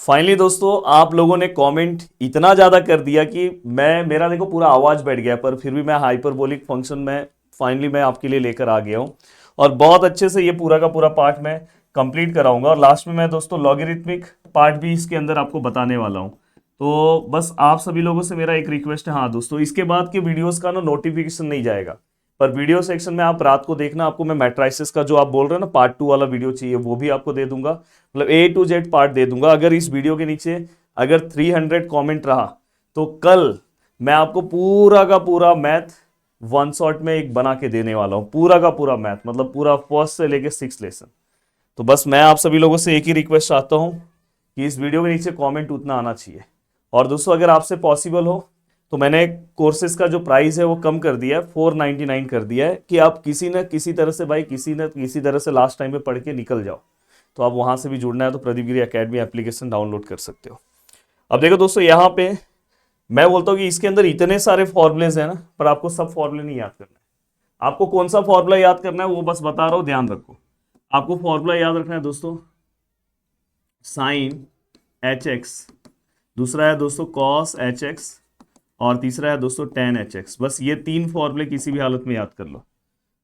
Finally दोस्तों आप लोगों ने कमेंट इतना ज़्यादा कर दिया कि मेरा देखो पूरा आवाज़ बैठ गया, पर फिर भी मैं हाइपरबोलिक फंक्शन में फाइनली मैं आपके लिए लेकर आ गया हूँ। और बहुत अच्छे से ये पूरा का पूरा पार्ट मैं कंप्लीट कराऊंगा, और लास्ट में मैं दोस्तों लॉगरिथमिक पार्ट भी इसके अंदर आपको बताने वाला हूँ। तो बस आप सभी लोगों से मेरा एक रिक्वेस्ट है, हाँ दोस्तों, इसके बाद के वीडियोस का ना नोटिफिकेशन नहीं जाएगा, पर वीडियो सेक्शन में आप रात को देखना, आपको मैं मैट्राइसिस का जो आप बोल रहे हो ना पार्ट 2 वाला वीडियो चाहिए, वो भी आपको दे दूंगा, मतलब A to Z पार्ट दे दूंगा। अगर इस वीडियो के नीचे अगर 300 कमेंट रहा तो कल मैं आपको पूरा का पूरा मैथ वन शॉट में एक बना के देने वाला हूँ, पूरा का पूरा मैथ, मतलब पूरा फर्स्ट से लेके 6 लेसन। तो बस मैं आप सभी लोगों से एक ही रिक्वेस्ट चाहता हूँ कि इस वीडियो के नीचे कमेंट उतना आना चाहिए। और दोस्तों अगर आपसे पॉसिबल हो तो मैंने कोर्सेज का जो प्राइस है वो कम कर दिया है, 499 कर दिया है, कि आप किसी न किसी तरह से भाई किसी न किसी तरह से लास्ट टाइम पे पढ़ के निकल जाओ। तो आप वहां से भी जुड़ना है तो प्रदीप गिरी एकेडमी एप्लीकेशन डाउनलोड कर सकते हो। अब देखो दोस्तों, यहाँ पे मैं बोलता हूँ कि इसके अंदर इतने सारे फॉर्मुलेज हैं ना, पर आपको सब फॉर्मूले नहीं याद करना है। आपको कौन सा फॉर्मूला याद करना है वो बस बता रहा हूँ, ध्यान रखो। आपको फॉर्मूला याद रखना है दोस्तों, साइन एच एक्स, दूसरा है दोस्तों कॉस एच एक्स, और तीसरा है दोस्तों टेन एच एक्स। बस ये 3 फॉर्मूले किसी भी हालत में याद कर लो।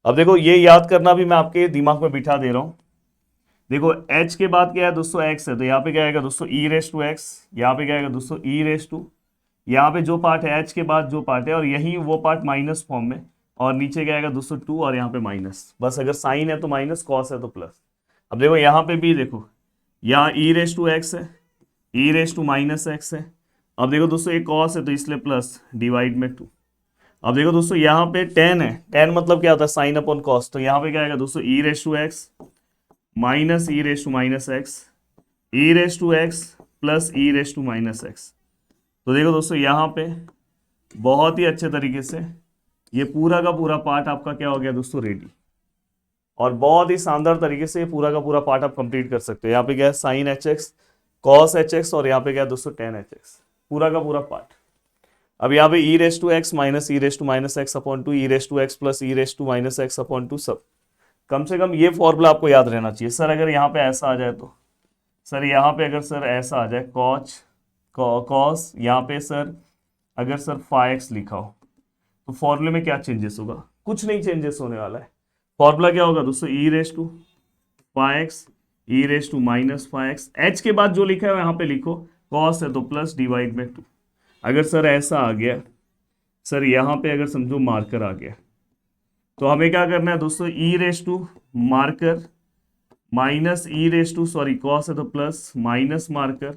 अब देखो ये याद करना भी मैं आपके दिमाग में बिठा दे रहा हूं। देखो h के बाद क्या है दोस्तों, x है, तो यहाँ पे क्या आएगा दोस्तों e रेस टू एक्स, यहाँ पे क्या आएगा दोस्तों e रेस टू, यहाँ पे जो पार्ट है h के बाद जो पार्ट है, और यही वो पार्ट माइनस फॉर्म में, और नीचे क्या आएगा दोस्तों 2, और यहाँ पे माइनस। बस अगर साइन है तो माइनस, कॉस है तो प्लस। अब देखो यहाँ पे भी देखो, यहाँ e रेस टू एक्स है, e raise to minus x है। अब देखो दोस्तों एक कॉस है तो इसलिए प्लस डिवाइड में 2। अब देखो दोस्तों यहाँ पे टेन है, टेन मतलब क्या होता है साइन अपॉन कॉस, तो यहाँ पे क्या आएगा दोस्तों E raise to x minus E raise to minus X, E raise to x plus E raise to minus X. तो देखो दोस्तों यहाँ पे बहुत ही अच्छे तरीके से ये पूरा का पूरा पार्ट आपका क्या हो गया दोस्तों रेडी, और बहुत ही शानदार तरीके से ये पूरा का पूरा पार्ट आप कंप्लीट कर सकते हो। यहाँ पे क्या है sine h x, cos h x, और यहाँ पे क्या है दोस्तों टेन एच एक्स, पूरा का पूरा पार्ट। अब यहाँ पे E raise to x minus E raise to minus x upon 2, E raise to x plus E raise to minus x upon 2, सब कम से कम ये फॉर्मूला आपको याद रहना चाहिए। सर अगर यहाँ पे ऐसा आ जाए तो, सर यहाँ पे अगर सर ऐसा आ जाए कॉच कॉस, यहाँ पे सर अगर सर 5x लिखा हो तो फॉर्मूले में क्या चेंजेस होगा? कुछ नहीं चेंजेस होने वाला है। फॉर्मूला क्या होगा दोस्तों, E raise to 5x, E raise to minus 5x, H के बाद जो लिखा है यहाँ पे लिखो, कॉस है तो प्लस डिवाइड में 2। अगर सर ऐसा आ गया, सर यहाँ पे अगर समझो मार्कर आ गया, तो हमें क्या करना है दोस्तों, E raise to marker minus E raise to, sorry cos है तो प्लस माइनस मार्कर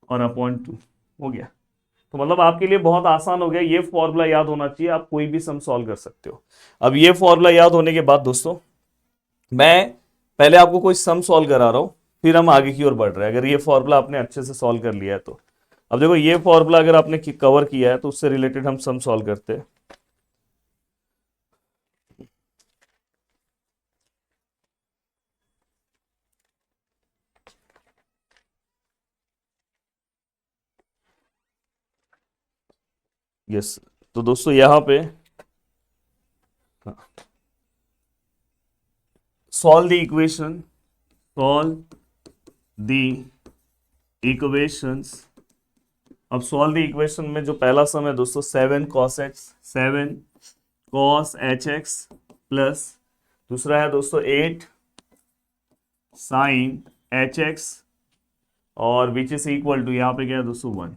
और अपॉन 2 हो गया। तो मतलब आपके लिए बहुत आसान हो गया, ये फॉर्मूला याद होना चाहिए, आप कोई भी सम सॉल्व कर सकते हो। अब ये फॉर्मूला याद होने के बाद दोस्तों मैं पहले आपको कोई सम सॉल्व करा रहा हूं, फिर हम आगे की ओर बढ़ रहे हैं। अगर ये फॉर्मूला आपने अच्छे से सॉल्व कर लिया है तो अब देखो ये फॉर्मूला अगर आपने कवर किया है तो उससे रिलेटेड हम सम सॉल्व करते हैं। यस, तो दोस्तों यहां पे solve the equation, solve the equations. अब सॉल्व द इक्वेशन में जो पहला सम है दोस्तों 7 cos x, 7 cos h x plus दूसरा है दोस्तों 8 साइन एच एक्स, और विच इज इक्वल टू यहाँ पे क्या है दोस्तों 1।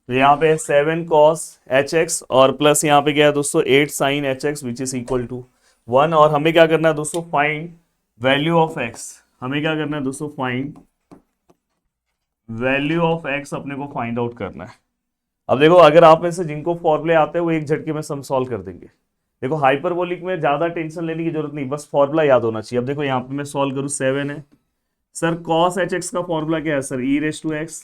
तो यहाँ पे 7 cos एच एक्स और प्लस यहाँ पे क्या है दोस्तों 8 sine h x which is equal to 1। और हमें क्या करना है दोस्तों, फाइंड वैल्यू ऑफ एक्स। हमें क्या करना है दोस्तों, फाइंड वैल्यू ऑफ एक्स अपने को फाइंड आउट करना है। अब देखो अगर आप में से जिनको फॉर्मूले आते हैं वो एक झटके में सम सॉल्व कर देंगे। देखो हाइपरबोलिक में ज्यादा टेंशन लेने की जरूरत नहीं, बस फॉर्मूला याद होना चाहिए। अब देखो यहाँ पे मैं सॉल्व करूँ, 7 है सर, cos एच एक्स का फॉर्मूला क्या है sir, e raise to x,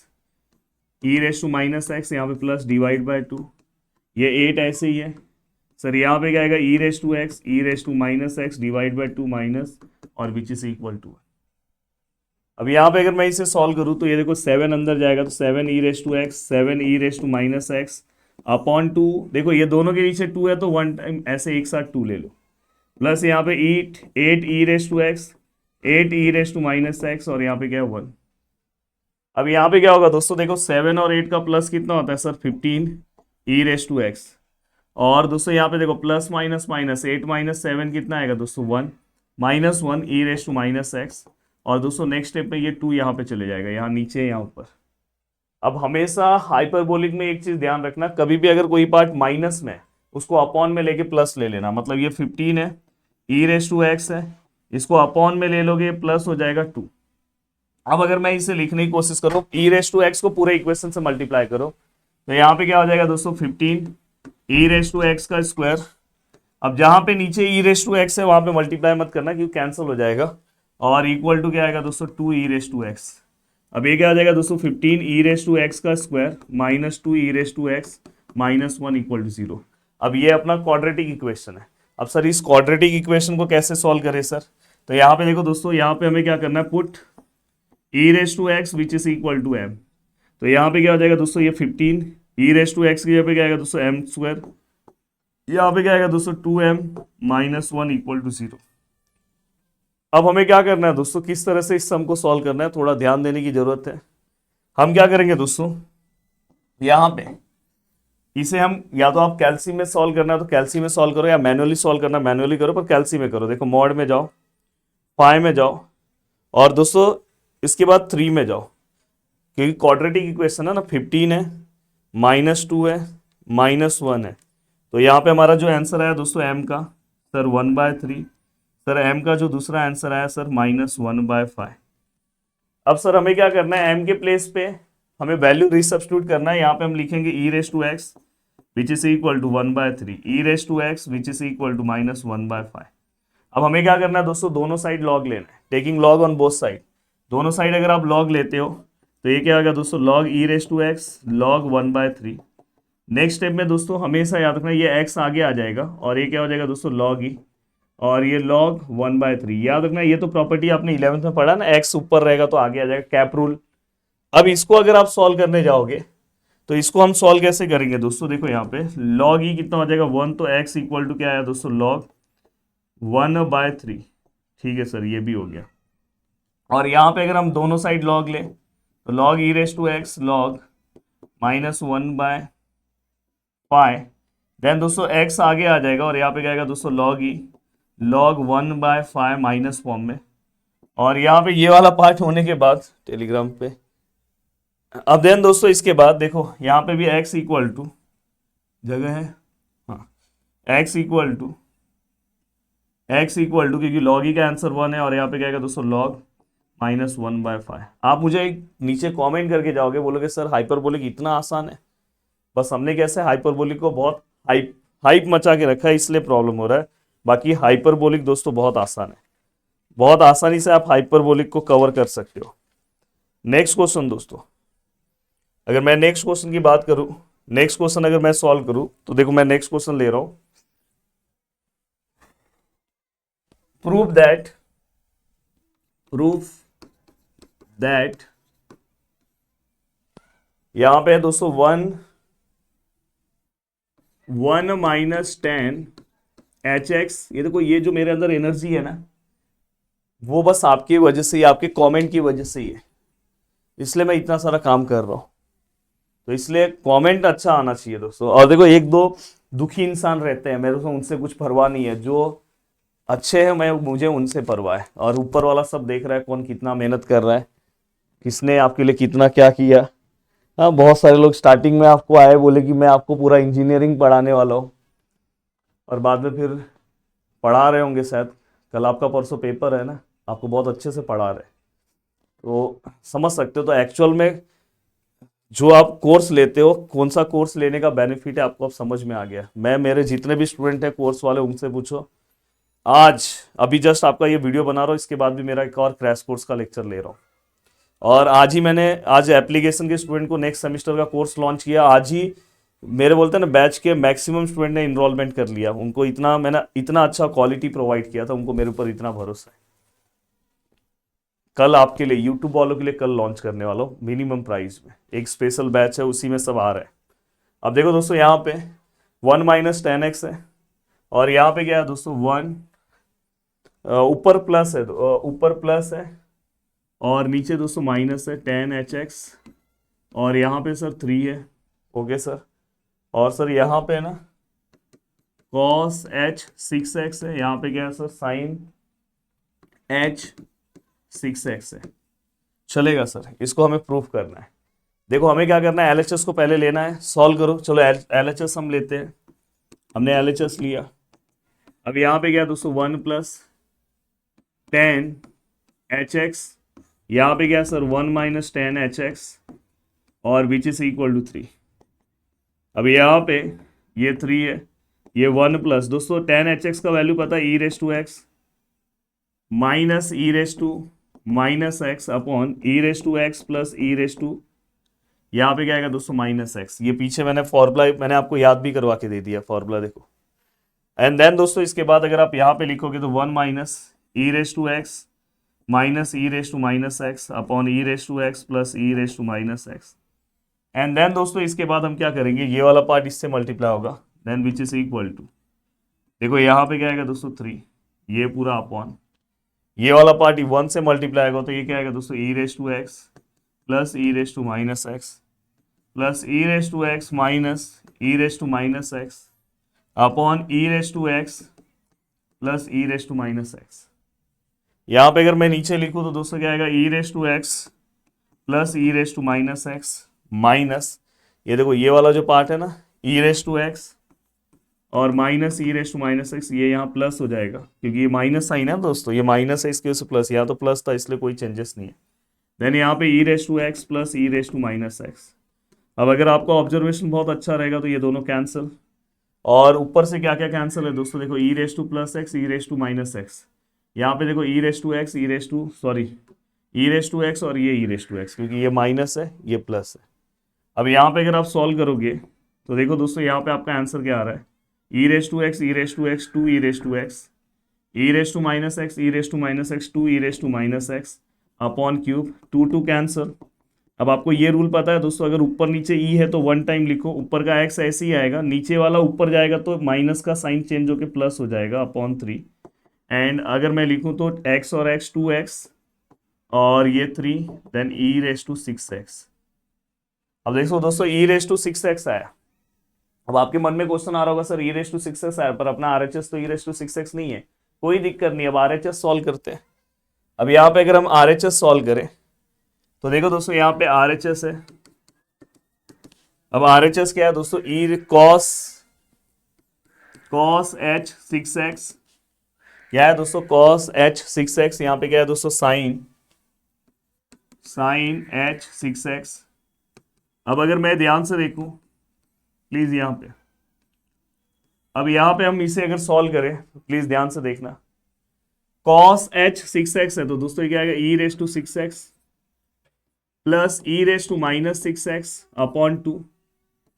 E raise to minus x, यहाँ पे प्लस डिवाइड बाय 2, ये 8 ऐसे ही है सर। यहाँ पे क्या आएगा, E raise to x, E raise to minus X divide by 2 minus, और विच इज इक्वल टू। अब यहाँ पे अगर मैं इसे सॉल्व करूँ तो ये देखो 7 अंदर जाएगा तो 7 E raise to X, 7 E raise to minus x upon 2। देखो ये दोनों के नीचे 2 है तो वन टाइम ऐसे एक साथ 2 ले लो, प्लस यहाँ पे 8 E raise to X, 8 E raise to minus x, और यहाँ पे क्या है 1। अब यहाँ पे क्या होगा दोस्तों, देखो 7 और 8 का प्लस कितना होता है sir 15 e raise to x. और दोस्तों यहाँ पे देखो प्लस माइनस माइनस 8 माइनस 7 कितना आएगा दोस्तों 1 minus 1 e raise to minus x. और दोस्तों नेक्स्ट स्टेप में ये 2 यहाँ पे चले जाएगा, यहाँ नीचे यहाँ ऊपर। अब हमेशा हाइपरबोलिक में एक चीज ध्यान रखना, कभी भी अगर कोई पार्ट माइनस में उसको अपॉन में लेके प्लस ले लेना। मतलब ये 15 है, ई रेस टू एक्स है, इसको अपॉन में ले लोगे प्लस हो जाएगा 2। अब अगर मैं इसे लिखने की कोशिश करूं, ई रेस टू एक्स को पूरे इक्वेशन से मल्टीप्लाई करो, तो यहाँ पे क्या हो जाएगा दोस्तों 15 ई रेस टू एक्स का स्क्वायर। अब जहां पे नीचे ई रेस टू एक्स है वहां पे मल्टीप्लाई मत करना क्योंकि कैंसिल हो जाएगा। और इक्वल टू क्या आएगा दोस्तों 2 ई रेस टू एक्स। अब ये क्या आ जाएगा दोस्तों 15 ई रेस टू एक्स का square minus 2 E raise to x minus 1 equal to 0। अब ये अपना क्वाड्रेटिक इक्वेशन है। अब सर इस क्वाड्रेटिक इक्वेशन को कैसे सॉल्व करें सर, तो यहाँ पे देखो दोस्तों, यहाँ पे हमें क्या करना है, put e raise to x which is equal to m. तो यहाँ पे क्या हो जाएगा दोस्तों, ये 15 ई रेस टू एक्स की जगह पे क्या आएगा दोस्तों एम स्क्वायर, यहाँ पे क्या आएगा दोस्तों 2m माइनस 1 इक्वल टू 0। अब हमें क्या करना है दोस्तों, किस तरह से इस सम को सॉल्व करना है, थोड़ा ध्यान देने की जरूरत है। हम क्या करेंगे दोस्तों, यहाँ पे इसे हम या तो आप कैल्सी में सॉल्व करना है तो कैल्सी में सॉल्व करो, या मैनुअली सॉल्व करना मैनुअली करो, पर कैल्सी में करो। देखो मॉड में जाओ, फाइव में जाओ, और दोस्तों इसके बाद 3 में जाओ, क्योंकि क्वाड्रेटिक इक्वेशन है ना, 15 है माइनस 2 है माइनस 1 है। तो यहाँ पे हमारा जो आंसर आया दोस्तों m का सर 1/3, सर m का जो दूसरा आंसर आया सर -1/5। अब सर हमें क्या करना है, m के प्लेस पे हमें वैल्यू रिसब्स्टिट्यूट करना है। यहाँ पे हम लिखेंगे E raise to x which is equal to 1/3, E raise to x which is equal to -1/5। अब हमें क्या करना है दोस्तों, दोनों साइड लॉग लेना है, taking log on both side. दोनों साइड अगर आप लॉग लेते हो तो ये क्या होगा दोस्तों, log e raise to x log 1/3। Next step में दोस्तों हमेशा याद रखना ये x आगे आ जाएगा और ये क्या हो जाएगा दोस्तों log e, और ये log 1/3। याद रखना ये तो प्रॉपर्टी आपने 11th में पढ़ा ना, x ऊपर रहेगा तो आगे आ जाएगा, कैप रूल। अब इसको अगर आप सॉल्व करने जाओगे तो इसको हम सॉल्व कैसे करेंगे दोस्तों, देखो यहाँ पे log e कितना हो जाएगा 1, तो x इक्वल टू क्या आया दोस्तों log 1/3। ठीक है सर, ये भी हो गया। और यहाँ पे अगर हम दोनों साइड log लें तो log e raise to x log -1/5, then दोस्तों x आगे आ जाएगा और यहाँ पे क्या आएगा दोस्तों log e log 1/5 minus form में। और यहाँ पे ये वाला पार्ट होने के बाद टेलीग्राम पे, अब देन दोस्तों इसके बाद देखो यहाँ पे भी x इक्वल टू जगह है, हाँ x इक्वल टू क्योंकि log e का आंसर 1 है और यहाँ पे क्या आएगा दोस्तों log -1/5। आप मुझे नीचे कमेंट करके जाओगे, बोलोगे सर हाइपरबोलिक इतना आसान है। बस हमने कैसे हाइपरबोलिक को बहुत हाइप मचा के रखा है, इसलिए प्रॉब्लम हो रहा है। बाकी हाइपरबोलिक दोस्तों बहुत आसान है, बहुत आसानी से आप हाइपरबोलिक को कवर कर सकते हो। नेक्स्ट क्वेश्चन दोस्तों, अगर मैं नेक्स्ट क्वेश्चन की बात करूं, नेक्स्ट क्वेश्चन अगर मैं सॉल्व करूं तो देखो मैं नेक्स्ट क्वेश्चन ले रहा हूं, प्रूफ दैट यहां पे है दोस्तों 1 -10 HX। ये देखो ये जो मेरे अंदर एनर्जी है ना, वो बस आपकी वजह से ही, आपके कमेंट की वजह से ही है, इसलिए मैं इतना सारा काम कर रहा हूं। तो इसलिए कमेंट अच्छा आना चाहिए दोस्तों। और देखो एक दो दुखी इंसान रहते हैं, मेरे को उनसे कुछ परवाह नहीं है, जो अच्छे हैं मुझे उनसे परवाह है। और ऊपर वाला सब देख रहा है कौन कितना मेहनत कर रहा है, किसने आपके लिए कितना क्या किया। हाँ, बहुत सारे लोग स्टार्टिंग में आपको आए बोले कि मैं आपको पूरा इंजीनियरिंग पढ़ाने वाला हूँ, और बाद में फिर पढ़ा रहे होंगे शायद, कल आपका परसों पेपर है ना, आपको बहुत अच्छे से पढ़ा रहे, तो समझ सकते हो। तो एक्चुअल में जो आप कोर्स लेते हो, कौन सा कोर्स लेने का बेनिफिट है आपको अब समझ में आ गया। मैं मेरे जितने भी स्टूडेंट हैं कोर्स वाले, उनसे पूछो। आज अभी जस्ट आपका ये वीडियो बना रहा हूँ, इसके बाद भी मेरा एक और क्रैश कोर्स का लेक्चर ले रहा हूँ। और आज ही मैंने एप्लीकेशन के स्टूडेंट को नेक्स्ट सेमेस्टर का कोर्स लॉन्च किया। आज ही मेरे बोलते हैं ना बैच के मैक्सिमम स्टूडेंट ने इनरोलमेंट कर लिया। उनको मैंने इतना अच्छा क्वालिटी प्रोवाइड किया था, उनको मेरे ऊपर इतना भरोसा है। कल आपके लिए यूट्यूब वालों के लिए कल लॉन्च करने वाला हूँ मिनिमम प्राइस में, एक स्पेशल बैच है, उसी में सब आ रहा है। अब देखो दोस्तों यहाँ पे 1 -10x है, और यहाँ पे क्या है दोस्तों 1 ऊपर प्लस है, और नीचे दोस्तों माइनस है tan hx, और यहाँ पे सर 3 है। ओके सर, और सर यहाँ पे ना cos h 6x है, यहाँ पे क्या है सर sin h 6x है। चलेगा सर, इसको हमें प्रूफ करना है। देखो हमें क्या करना है, LHS को पहले लेना है, सॉल्व करो। चलो LHS हम लेते हैं, हमने LHS लिया। अब यहाँ पे क्या दोस्तों 1 प्लस tan hx, यहाँ पे क्या सर 1 माइनस tan hx, और विच इज इक्वल टू 3। अब यहाँ पे ये 3 है, ये 1 प्लस दोस्तों tan hx का वैल्यू पता है e raise to x minus E raise to minus x upon E raise to x plus E raise to, यहाँ पे क्या आएगा दोस्तों माइनस एक्स। ये पीछे मैंने फॉर्मूला मैंने आपको याद भी करवा के दे दिया फॉर्मूला, देखो। एंड देन दोस्तों इसके बाद अगर आप यहाँ पे लिखोगे तो 1 minus E raise to x minus E raise to minus x upon E raise to x plus E raise to minus x. And then दोस्तों इसके बाद हम क्या करेंगे, ये वाला पार्ट इससे मल्टीप्लाई होगा, then which is equal to, देखो यहाँ पे क्या आएगा दोस्तों 3, ये पूरा अपॉन ये वाला पार्ट 1 से मल्टीप्लाई होगा, तो ये क्या आएगा दोस्तों E raise to x plus E raise to minus X plus E raise to x minus E raise to minus x upon E raise to x plus E raise to minus x. यहाँ पे अगर मैं नीचे लिखूँ तो दोस्तों क्या आएगा E raise to x plus E raise to minus X minus, ये देखो ये वाला जो पार्ट है ना ई रेस टू एक्स और minus E raise to minus X, ये यहाँ प्लस हो जाएगा क्योंकि ये माइनस साइन है दोस्तों, ये माइनस है इसकी वजह से प्लस, यहाँ तो प्लस था इसलिए कोई चेंजेस नहीं है। देन यहाँ पे E raise to x plus E raise to minus X. अब अगर आपका ऑब्जर्वेशन बहुत अच्छा रहेगा तो ये दोनों कैंसिल, और ऊपर से क्या क्या कैंसिल है दोस्तों, देखो E raise to plus X E raise to minus x, यहाँ पे देखो E raise to x E raise to E raise to x और ये ई रेस टू एक्स, क्योंकि ये माइनस है ये प्लस है। अब यहाँ पे अगर आप सॉल्व करोगे तो देखो दोस्तों यहाँ पे आपका आंसर क्या आ रहा है, E raise to x E raise to X two E raise to x E raise to minus X E raise to minus X two E raise to minus x upon cube, two two cancel. अब आपको ये rule पता है दोस्तों, अगर ऊपर नीचे ई है तो 1 टाइम लिखो, ऊपर का एक्स ऐसे ही आएगा, नीचे वाला ऊपर जाएगा तो माइनस का साइन चेंज होकर प्लस हो जाएगा अपॉन 3। एंड अगर मैं लिखूँ तो एक्स और एक्स 2x और ये 3, then E raise to 6x। अब देखो दोस्तों ई रेस टू 6x आया। अब आपके मन में क्वेश्चन आ रहा होगा sir e raise to 6x आया पर अपना RHS तो ई रेस टू 6x नहीं है, कोई दिक्कत नहीं। अब RHS सॉल्व करते हैं। अब यहाँ पे अगर हम RHS सॉल्व करें तो देखो दोस्तों यहाँ पे RHS है। अब RHS क्या है दोस्तों, ई cos h 6x, क्या है दोस्तों cos h 6x, यहाँ पे क्या है दोस्तों sin h 6x। अब अगर मैं ध्यान से देखूं प्लीज यहाँ पे, अब यहाँ पे हम इसे अगर सॉल्व करें तो प्लीज ध्यान से देखना, cos h 6x है तो दोस्तों क्या आएगा E raise to 6x plus E raise to minus 6x upon 2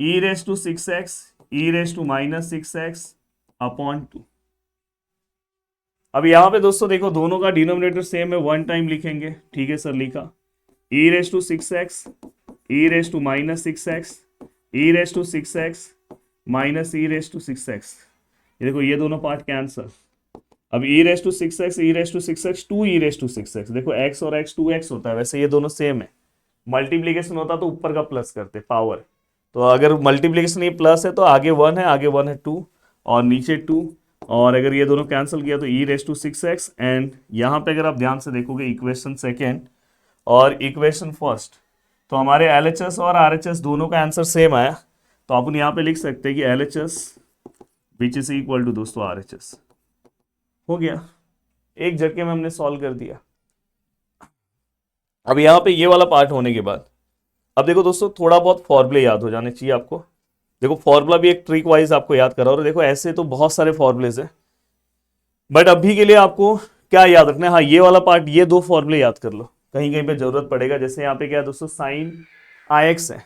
E raise to 6x E raise to minus 6x upon 2। अब यहाँ पे दोस्तों देखो दोनों का डिनोमिनेटर सेम है, 1 टाइम लिखेंगे, ठीक है सर लिखा, E raise to 6x E raise to minus 6x E raise to 6x minus E raise to 6x, ये देखो ये दोनों पार्ट कैंसल। अब E raise to 6x E raise to 6x two E raise to 6x, देखो x और x 2x होता है, वैसे ये दोनों सेम है। मल्टीप्लीकेशन होता तो ऊपर का प्लस करते पावर, तो अगर मल्टीप्लीकेशन ये प्लस है तो आगे 1 है, आगे 1 है 2 और नीचे 2, और अगर ये दोनों कैंसिल किया तो ई रेस टू 6x। एंड यहाँ पे अगर आप ध्यान से देखोगे इक्वेशन सेकेंड और इक्वेशन फर्स्ट, तो हमारे LHS और RHS दोनों का आंसर सेम आया, तो अपन यहाँ पे लिख सकते हैं कि LHS which is equal to दोस्तों RHS। हो गया, एक झटके में हमने सॉल्व कर दिया। अब यहाँ पे ये वाला पार्ट होने के बाद अब देखो दोस्तों थोड़ा बहुत फॉर्मूले याद हो जाने चाहिए आपको। देखो फॉर्मूला भी एक ट्रिक वाइज आपको याद करा, और देखो ऐसे तो बहुत सारे फॉर्मूलेज हैं, बट अभी के लिए आपको क्या याद रखना है, हाँ ये वाला पार्ट, ये 2 फॉर्मूले याद कर लो, कहीं कहीं पे जरूरत पड़ेगा। जैसे यहाँ पे क्या है दोस्तों साइन IX है,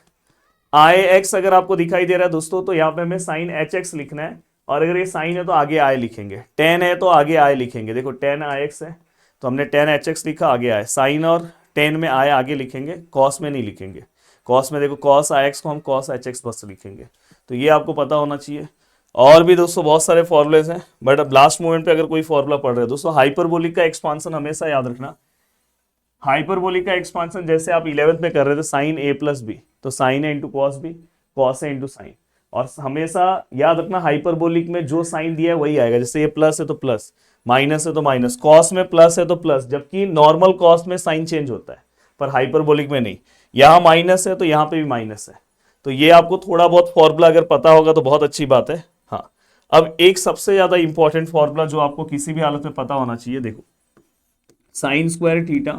IX अगर आपको दिखाई दे रहा है दोस्तों तो यहाँ पे हमें साइन HX लिखना है, और अगर ये साइन है तो आगे I लिखेंगे, tan है तो आगे I लिखेंगे। देखो tan IX है तो हमने tan HX लिखा, आगे I, साइन और tan में I आगे लिखेंगे, cos में नहीं लिखेंगे। cos में देखो cos IX को हम cos HX बस लिखेंगे, तो ये आपको पता होना चाहिए। और भी दोस्तों बहुत सारे फॉर्मूलेज हैं, बट अब लास्ट मोमेंट पे अगर कोई फॉर्मूला पढ़ रहे हो दोस्तों, हाइपरबोलिक का एक्सपांसन हमेशा याद रखना, हाइपरबोलिक का एक्सपांशन जैसे आप 11th में कर रहे थे साइन ए प्लस बी, तो sign A into cos B, cos A into sine. और हमेशा याद रखना हाइपरबोलिक में जो साइन दिया है वही आएगा, जैसे ये प्लस है तो प्लस, माइनस है तो माइनस, कॉस में प्लस है तो प्लस, जबकि नॉर्मल कॉस में साइन चेंज होता है पर हाइपरबोलिक में नहीं। यहां माइनस है तो यहां पे भी माइनस है। तो ये आपको थोड़ा बहुत फॉर्मूला अगर पता होगा तो बहुत अच्छी बात है। हाँ, अब एक सबसे ज्यादा इंपॉर्टेंट फॉर्मूला जो आपको किसी भी हालत में पता होना चाहिए, देखो sine square theta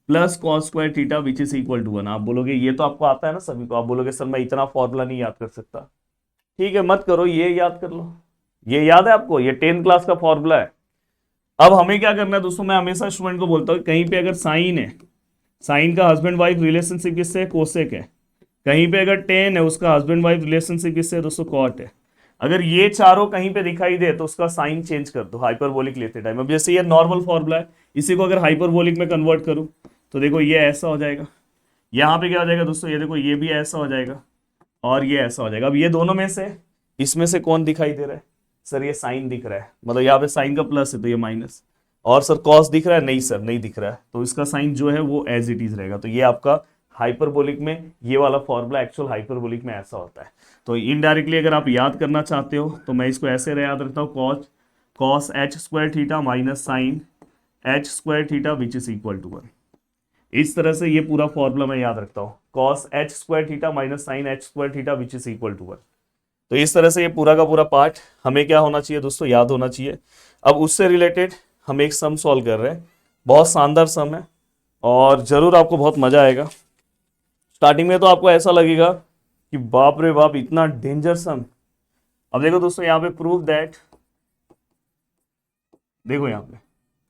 plus cos square theta which is equal to 1। आप बोलोगे ये तो आपको आता है ना सभी को, आप बोलोगे सर मैं इतना फॉर्मूला नहीं याद कर सकता। ठीक है, मत करो, ये याद कर लो। ये याद है आपको, ये 10th क्लास का फॉर्मूला है। अब हमें क्या करना है दोस्तों, मैं हमेशा स्टूडेंट को बोलता हूँ कहीं पे अगर साइन है, साइन का हस्बैंड वाइफ रिलेशनशिप किससे है, कोसेक है। कहीं पे अगर टेन है, उसका हस्बैंड वाइफ रिलेशनशिप किससे है दोस्तों, कॉट है। अगर ये चारों कहीं पे दिखाई दे तो उसका साइन चेंज कर दो हाइपरबोलिक लेते टाइम। अब जैसे ये नॉर्मल फॉर्मूला है, इसी को अगर हाइपरबोलिक में कन्वर्ट करूं तो देखो ये ऐसा हो जाएगा, यहाँ पे क्या हो जाएगा दोस्तों, ये देखो ये भी ऐसा हो जाएगा और ये ऐसा हो जाएगा। अब ये दोनों में से इसमें से कौन दिखाई दे रहा है, सर ये साइन दिख रहा है, मतलब यहाँ पे साइन का प्लस है तो ये माइनस। और सर कॉस दिख रहा है, नहीं सर नहीं दिख रहा है, तो इसका साइन जो है वो एज इट इज रहेगा। तो ये आपका हाइपरबोलिक में ये वाला फॉर्मूला एक्चुअल हाइपरबोलिक में ऐसा होता है। तो इनडायरेक्टली अगर आप याद करना चाहते हो तो मैं इसको ऐसे याद रखता हूँ, cos cos h square theta minus sine h square theta which is equal to 1। इस तरह से ये पूरा फॉर्मूला मैं याद रखता हूँ, cos h square theta minus sine h square theta which is equal to 1। तो इस तरह से ये पूरा का पूरा पार्ट हमें क्या होना चाहिए दोस्तों, याद होना चाहिए। अब उससे रिलेटेड हम एक सम सॉल्व कर रहे हैं, बहुत शानदार सम है और जरूर आपको बहुत मजा आएगा। स्टार्टिंग में तो आपको ऐसा लगेगा कि बाप रे बाप इतना डेंजर सम। अब देखो दोस्तों यहाँ पे प्रूव दैट, देखो यहाँ पे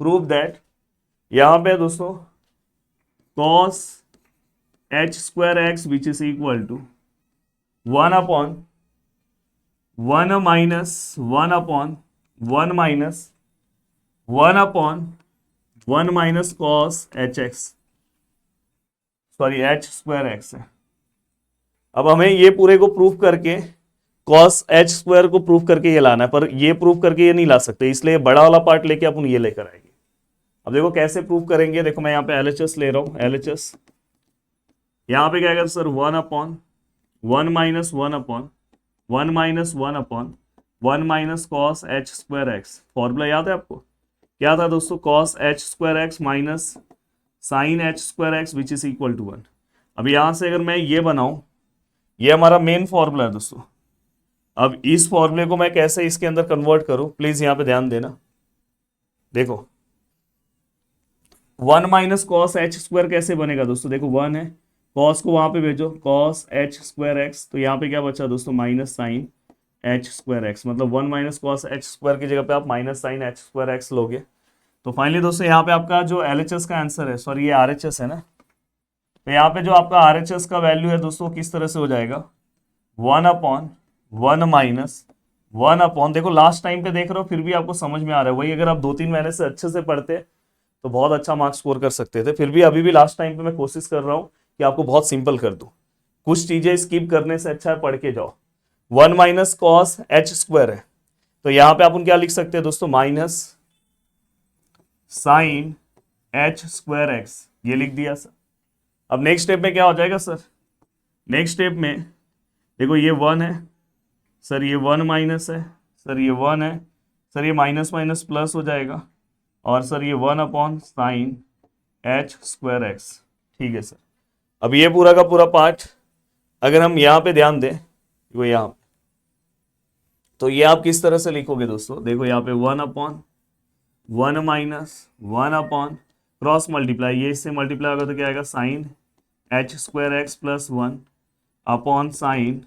प्रूव दैट, यहाँ पे दोस्तों cos h square x which is equal to 1 minus 1 minus cos h x, sorry h square x है। अब हमें ये पूरे को प्रूफ करके कॉस एच स्क्वायर को प्रूफ करके ये लाना है, पर ये प्रूफ करके ये नहीं ला सकते, इसलिए बड़ा वाला पार्ट लेके अपन ये लेकर आएंगे। अब देखो कैसे प्रूफ करेंगे, देखो मैं यहाँ पे एलएचएस ले रहा हूँ, एलएचएस यहाँ पे क्या आएगा sir, 1 minus 1 minus cos h square x. Formula याद है आपको, क्या था दोस्तों, cos h square x minus sine h square x which is equal to 1। अब यहां से अगर मैं ये बनाऊं, ये हमारा मेन फॉर्मूला है दोस्तों। अब इस फॉर्मूले को मैं कैसे इसके अंदर कन्वर्ट करूं, प्लीज यहां पे ध्यान देना। देखो 1 माइनस कॉस एच स्क्वायर कैसे बनेगा दोस्तों, देखो 1 है, कॉस को वहां पे भेजो, कॉस एच स्क्वायर एक्स, तो यहाँ पे क्या बचा दोस्तों, minus sine h square x, मतलब 1 माइनस कॉस एच स्क्वायर की जगह पे आप minus sine h square x लोगे। तो फाइनली दोस्तों यहाँ पे आपका जो एलएचएस का आंसर है, सॉरी ये आरएचएस है ना, तो यहाँ पे जो आपका आरएचएस का वैल्यू है दोस्तों किस तरह से हो जाएगा, 1 माइनस 1 देखो लास्ट टाइम पे देख रहे हो फिर भी आपको समझ में आ रहा है, वही अगर आप 2-3 महीने से अच्छे से पढ़ते तो बहुत अच्छा मार्क्स स्कोर कर सकते थे। फिर भी अभी भी लास्ट टाइम पे मैं कोशिश कर रहा हूँ कि आपको बहुत सिंपल कर दूं, कुछ चीजें स्किप करने से अच्छा है पढ़ के जाओ। 1 माइनस कॉस एच स्क्वायर है, तो यहां पे अपन क्या लिख सकते हैं दोस्तों, minus sine h square x, ये लिख दिया सर। अब नेक्स्ट स्टेप में क्या हो जाएगा सर, नेक्स्ट स्टेप में देखो ये 1 है सर, ये 1 माइनस है सर, ये 1 है सर, ये माइनस माइनस प्लस हो जाएगा, और सर ये 1 upon sine h square x. ठीक है सर। अब ये पूरा का पूरा पार्ट अगर हम यहाँ पे ध्यान दें, वो यहाँ पे, तो ये आप किस तरह से लिखोगे दोस्तों, देखो यहाँ पे 1 upon 1 minus 1 upon cross multiply, ये इससे मल्टीप्लाई होगा तो क्या आएगा, sine h square x plus 1 upon sine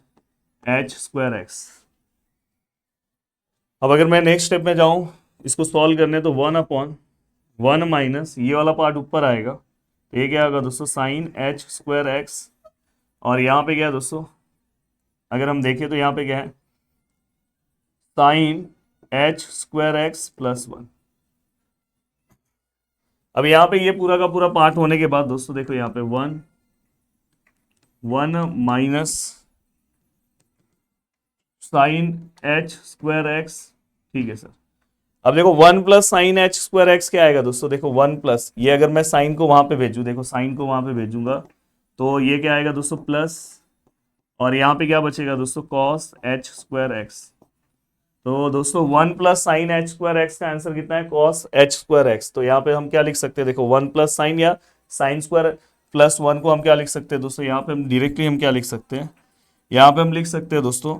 h square x. अब अगर मैं नेक्स्ट स्टेप में जाऊं इसको सॉल्व करने, तो 1 अपॉन 1 माइनस ये वाला पार्ट ऊपर आएगा, तो ये क्या होगा दोस्तों, साइन एच स्क्वायर एक्स, और यहाँ पे क्या है दोस्तों, अगर हम देखें तो यहाँ पे क्या है, sine h square x plus 1। अब यहाँ पे ये पूरा का पूरा पार्ट होने के बाद दोस्तों देखो यहाँ पे 1 minus sine h square x. ठीक है सर। अब देखो 1 plus sine h square x क्या आएगा दोस्तों, देखो 1 प्लस, ये अगर मैं साइन को वहां पे भेजूं, देखो साइन को वहां पे भेजूंगा तो ये क्या आएगा दोस्तों प्लस, और यहाँ पे क्या बचेगा दोस्तों कॉस एच स्क्वायर एक्स। तो दोस्तों 1 plus sine h square x का आंसर कितना है, कॉस एच स्क्वायर एक्स। तो यहाँ पे हम क्या लिख सकते हैं, देखो 1 प्लस साइन या साइन स्क्वायर प्लस 1 को हम क्या लिख सकते हैं दोस्तों, यहाँ पे हम डायरेक्टली हम क्या लिख सकते हैं, यहाँ पे हम लिख सकते हैं दोस्तों,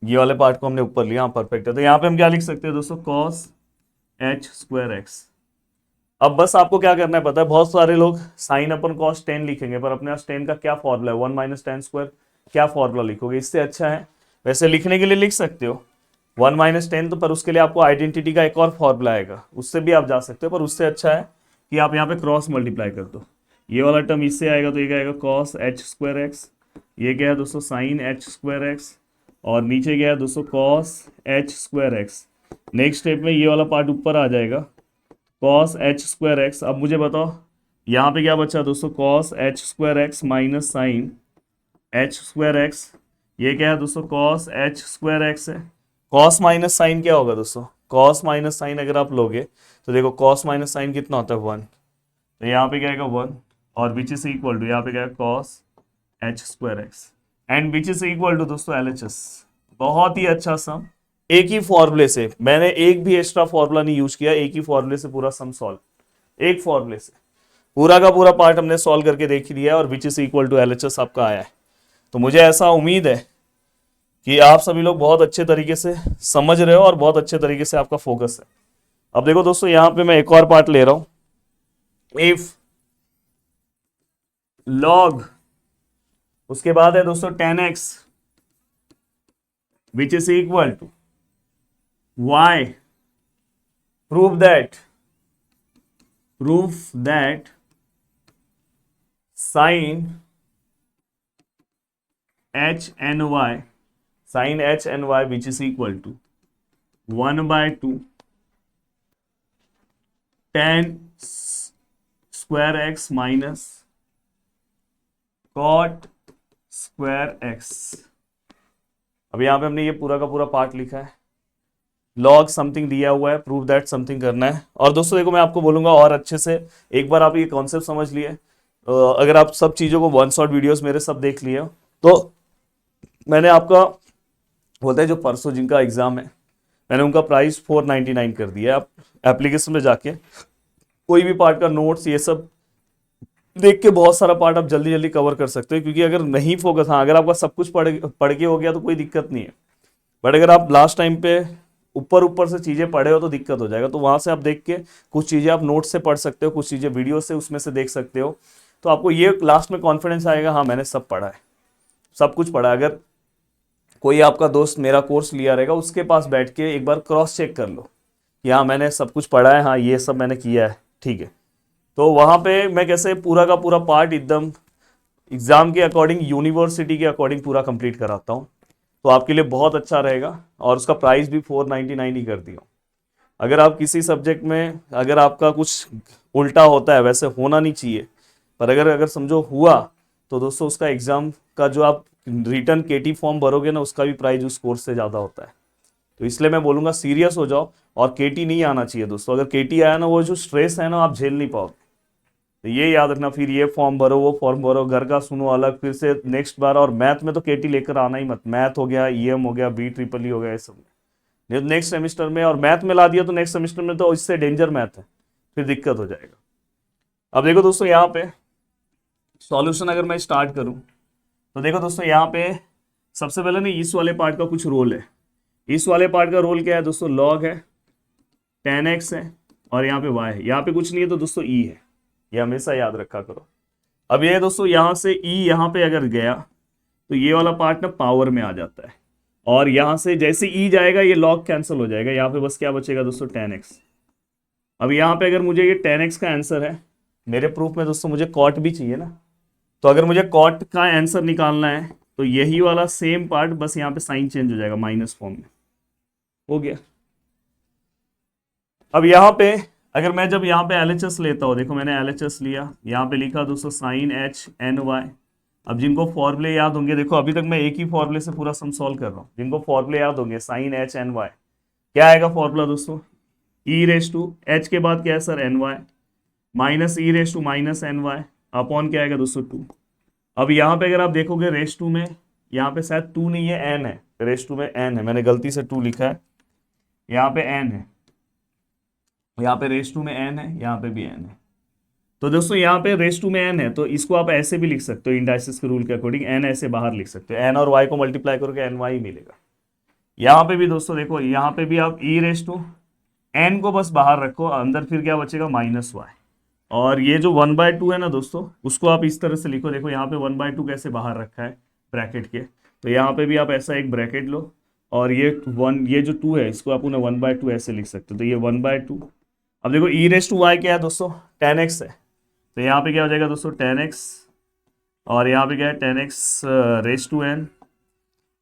ये वाले पार्ट को हमने ऊपर लिया, परफेक्ट है। तो यहाँ पे हम क्या लिख सकते हैं दोस्तों, कॉस एच स्क्वायर एक्स। अब बस आपको क्या करना है पता है, बहुत सारे लोग साइन अपन कॉस 10 लिखेंगे, पर अपने पास 10 का क्या फॉर्मूला है, 1 माइनस टेन स्क्वायर, क्या फॉर्मूला लिखोगे, इससे अच्छा है वैसे लिखने के लिए लिख सकते हो 1 माइनस टेन, तो पर उसके लिए आपको आइडेंटिटी का एक और फॉर्मूला आएगा, उससे भी आप जा सकते हो, पर उससे अच्छा है कि आप यहाँ पे क्रॉस मल्टीप्लाई कर दो। ये वाला टर्म इससे आएगा तो ये क्या आएगा, कॉस एच स्क्वायर एक्स, ये क्या है दोस्तों साइन एच स्क्वायर एक्स, और नीचे क्या है दोस्तों cos h square x. Next step में ये वाला पार्ट ऊपर आ जाएगा, कॉस एच स्क्वायर एक्स। अब मुझे बताओ यहाँ पे क्या बचा दोस्तों, cos h square x minus sine h square x, ये क्या है दोस्तों कॉस एच स्क्वायर एक्स है। कॉस माइनस साइन क्या होगा दोस्तों, कॉस माइनस साइन अगर आप लोगे तो देखो कॉस माइनस साइन कितना होता है 1, तो यहाँ पे क्या आएगा 1, और विच इज इक्वल टू यहाँ पे क्या है cos h square x, and which is equal to दोस्तों LHS। बहुत ही अच्छा सम, एक ही फॉर्मूले से, मैंने एक भी एक्स्ट्रा फॉर्मूला नहीं यूज किया, एक ही फॉर्मूले से पूरा सम सॉल्व, एक फॉर्मूले से पूरा का पूरा पार्ट हमने सॉल्व करके देख ही दिया है, और which is equal to LHS आपका आया है। तो मुझे ऐसा उम्मीद है कि आप सभी लोग बहुत अच्छे तरीके से समझ रहे हो और बहुत अच्छे तरीके से आपका फोकस है। अब देखो दोस्तों यहाँ पे मैं एक और पार्ट ले रहा हूं, इफ लॉग, उसके बाद है दोस्तों tan x which is equal to y, prove that sine h and y, sine h and y which is equal to 1/2 tan square x minus cot square x. अब यहाँ पे हमने ये पूरा का पूरा पार्ट लिखा है, लॉग समथिंग दिया हुआ है, प्रूव दैट समथिंग करना है। और दोस्तों देखो मैं आपको बोलूंगा और अच्छे से, एक बार आप ये कॉन्सेप्ट समझ लिए, अगर आप सब चीज़ों को वन शॉट वीडियोस मेरे सब देख लिए तो मैंने आपका बोलते हैं जो परसों जिनका एग्जाम है, मैंने उनका प्राइस 499 कर दिया है। आप एप्लीकेशन में जाके कोई भी पार्ट का नोट्स ये सब देख के बहुत सारा पार्ट आप जल्दी जल्दी कवर कर सकते हो, क्योंकि अगर नहीं फोकस, हाँ अगर आपका सब कुछ पढ़ के हो गया तो कोई दिक्कत नहीं है, बट अगर आप लास्ट टाइम पे ऊपर से चीज़ें पढ़े हो तो दिक्कत हो जाएगा। तो वहाँ से आप देख के कुछ चीज़ें आप नोट से पढ़ सकते हो, कुछ चीज़ें वीडियो से उसमें से देख सकते हो, तो आपको ये लास्ट में कॉन्फिडेंस आएगा, हाँ मैंने सब पढ़ा है, सब कुछ पढ़ा है। अगर कोई आपका दोस्त मेरा कोर्स लिया रहेगा, उसके पास बैठ के एक बार क्रॉस चेक कर लो कि हाँ मैंने सब कुछ पढ़ा है, हाँ ये सब मैंने किया है, ठीक है। तो वहाँ पे मैं कैसे पूरा का पूरा पार्ट एकदम एग्ज़ाम के अकॉर्डिंग, यूनिवर्सिटी के अकॉर्डिंग पूरा कंप्लीट कराता हूँ, तो आपके लिए बहुत अच्छा रहेगा। और उसका प्राइस भी 499 ही कर दिया। अगर आप किसी सब्जेक्ट में, अगर आपका कुछ उल्टा होता है, वैसे होना नहीं चाहिए, पर अगर समझो हुआ, तो दोस्तों उसका एग्ज़ाम का जो आप रिटर्न केटी फॉर्म भरोगे ना, उसका भी प्राइस उस कोर्स से ज़्यादा होता है। तो इसलिए मैं बोलूँगा सीरियस हो जाओ, और केटी नहीं आना चाहिए दोस्तों। अगर केटी आया ना, वो जो स्ट्रेस है ना, आप झेल नहीं पाओगे। तो ये याद रखना, फिर ये फॉर्म भरो, वो फॉर्म भरो, घर का सुनो अलग, फिर से नेक्स्ट बार। और मैथ में तो केटी लेकर आना ही मत, मैथ हो गया, ईएम हो गया, BEEE हो गया, ये सब नहीं, नेक्स्ट सेमेस्टर में और मैथ में ला दिया तो नेक्स्ट सेमेस्टर में तो इससे डेंजर मैथ है, फिर दिक्कत हो जाएगा। अब देखो दोस्तों यहाँ पे सॉल्यूशन अगर मैं स्टार्ट करूँ तो देखो दोस्तों यहाँ पे सबसे पहले ना इस वाले पार्ट का कुछ रोल है। इस वाले पार्ट का रोल क्या है दोस्तों, लॉग है, tan x है, और यहाँ पे y है। यहाँ पे कुछ नहीं है तो दोस्तों e है, ये हमेशा याद रखा करो। अब ये दोस्तों यहाँ से e यहाँ पे अगर गया तो ये वाला पार्ट ना पावर में आ जाता है, और यहाँ से जैसे e जाएगा ये log कैंसिल हो जाएगा, यहाँ पे बस क्या बचेगा दोस्तों tan x। अब यहाँ पे अगर मुझे ये tan x का आंसर है, मेरे प्रूफ में दोस्तों मुझे cot भी चाहिए ना, तो अगर मुझे cot का आंसर निकालना है तो यही वाला सेम पार्ट, बस यहाँ पे साइन चेंज हो जाएगा, माइनस फॉर्म में हो गया। अब यहाँ पे अगर मैं जब यहाँ पे LHS लेता हूँ, देखो मैंने LHS लिया, यहाँ पे लिखा दोस्तों साइन h n y। अब जिनको फॉर्मूले याद होंगे, देखो अभी तक मैं एक ही फॉर्मूले से पूरा सम सॉल्व कर रहा हूँ, जिनको फॉर्मूले याद होंगे साइन h n y, क्या आएगा फॉर्मूला दोस्तों, ई रेस टू एच के बाद क्या है sir n y minus E raise to minus n y upon क्या आएगा दोस्तों टू। अब यहाँ पे अगर आप देखोगे रेस टू में यहाँ पे शायद टू नहीं है एन है, रेस टू में एन है, मैंने गलती से टू लिखा है, यहाँ पे एन है, यहाँ पे रेस टू में एन है, यहाँ पे भी एन है। तो दोस्तों यहाँ पे रेस टू में एन है तो इसको आप ऐसे भी लिख सकते हो इंडाइसिस के रूल के अकॉर्डिंग, एन ऐसे बाहर लिख सकते हो, एन और वाई को मल्टीप्लाई करोगे एन वाई मिलेगा। यहाँ पे भी दोस्तों देखो, यहाँ पे भी आप ई रेस टू एन को बस बाहर रखो, अंदर फिर क्या बचेगा माइनस वाई, और ये जो 1/2 है ना दोस्तों उसको आप इस तरह से लिखो, देखो यहाँ पे 1/2 कैसे बाहर रखा है ब्रैकेट के, तो यहाँ पे भी आप ऐसा एक ब्रैकेट लो, और ये जो 2 है इसको आप उन्हें 1/2 ऐसे लिख सकते हो, तो ये 1/2। अब देखो ई रेस टू वाई क्या है दोस्तों 10x है, तो यहाँ पे क्या हो जाएगा दोस्तों 10x, और यहाँ पे क्या है 10x रेस टू एन,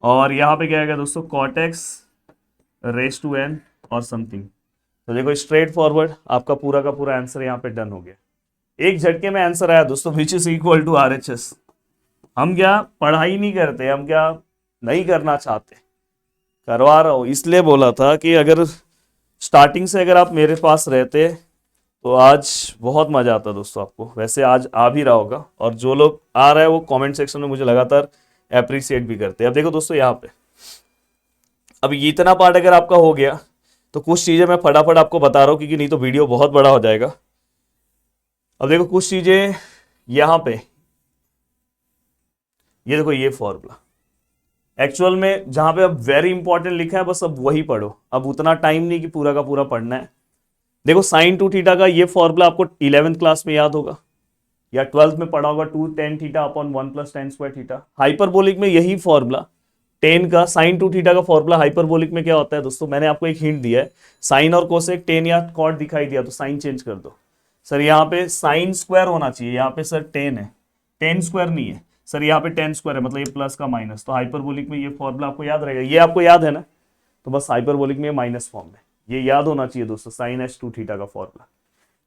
और यहाँ पे क्या आएगा दोस्तों cot x raise to n और समथिंग। तो देखो स्ट्रेट फॉरवर्ड आपका पूरा का पूरा आंसर यहाँ पे डन हो गया, एक झटके में आंसर आया दोस्तों, which is equal to RHS। हम क्या पढ़ाई नहीं करते, हम क्या नहीं करना चाहते, करवा रहा हूँ, इसलिए बोला था कि अगर स्टार्टिंग से अगर आप मेरे पास रहते तो आज बहुत मजा आता दोस्तों आपको, वैसे आज आ भी रहा होगा, और जो लोग आ रहा है वो कमेंट सेक्शन में मुझे लगातार अप्रिशिएट भी करते हैं। अब देखो दोस्तों यहाँ पे अब ये इतना पार्ट अगर आपका हो गया तो कुछ चीजें मैं फटाफट आपको बता रहा हूँ क्योंकि नहीं तो वीडियो बहुत बड़ा हो जाएगा। अब देखो कुछ चीजें यहाँ पे, ये देखो ये फॉर्मूला एक्चुअल में जहां पे अब वेरी इंपॉर्टेंट लिखा है बस अब वही पढ़ो, अब उतना टाइम नहीं कि पूरा का पूरा पढ़ना है। देखो साइन 2 थीटा का ये फॉर्मूला आपको 11th क्लास में याद होगा या 12th में पढ़ा होगा, 2 tan theta upon 1 + tan square theta. Hyperbolic में यही फॉर्मूला टेन का साइन 2 थीटा का फॉर्मूला हाइपरबोलिक में क्या होता है दोस्तों, मैंने आपको एक हिंट दिया है, साइन और कोसेक टेन या कॉट दिखाई दिया तो साइन चेंज कर दो। सर यहाँ पे साइन स्क्वायर होना चाहिए, यहाँ पे सर टेन है, टेन स्क्वायर नहीं है सर, यहाँ पे टेन स्क्वायर है, मतलब ये प्लस का माइनस, तो हाइपरबोलिक में ये फॉर्मूला आपको याद रहेगा, ये आपको याद है ना, तो बस हाइपरबोलिक में माइनस फॉर्म में ये याद होना चाहिए दोस्तों, साइन h2 थीटा का फॉर्मूला।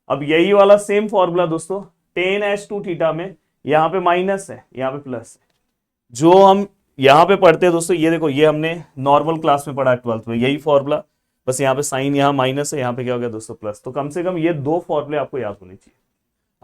अब यही वाला सेम फॉर्मूला दोस्तों टेन h2 थीटा में यहाँ पे माइनस है यहाँ पे प्लस है, जो हम यहाँ पे पढ़ते हैं दोस्तों, ये देखो ये हमने नॉर्मल क्लास में पढ़ा है 12th में, यही फॉर्मूला, बस यहाँ पे साइन यहाँ माइनस है, यहाँ पे क्या हो गया दोस्तों प्लस, तो कम से कम ये दो फॉर्मूले आपको याद होने चाहिए।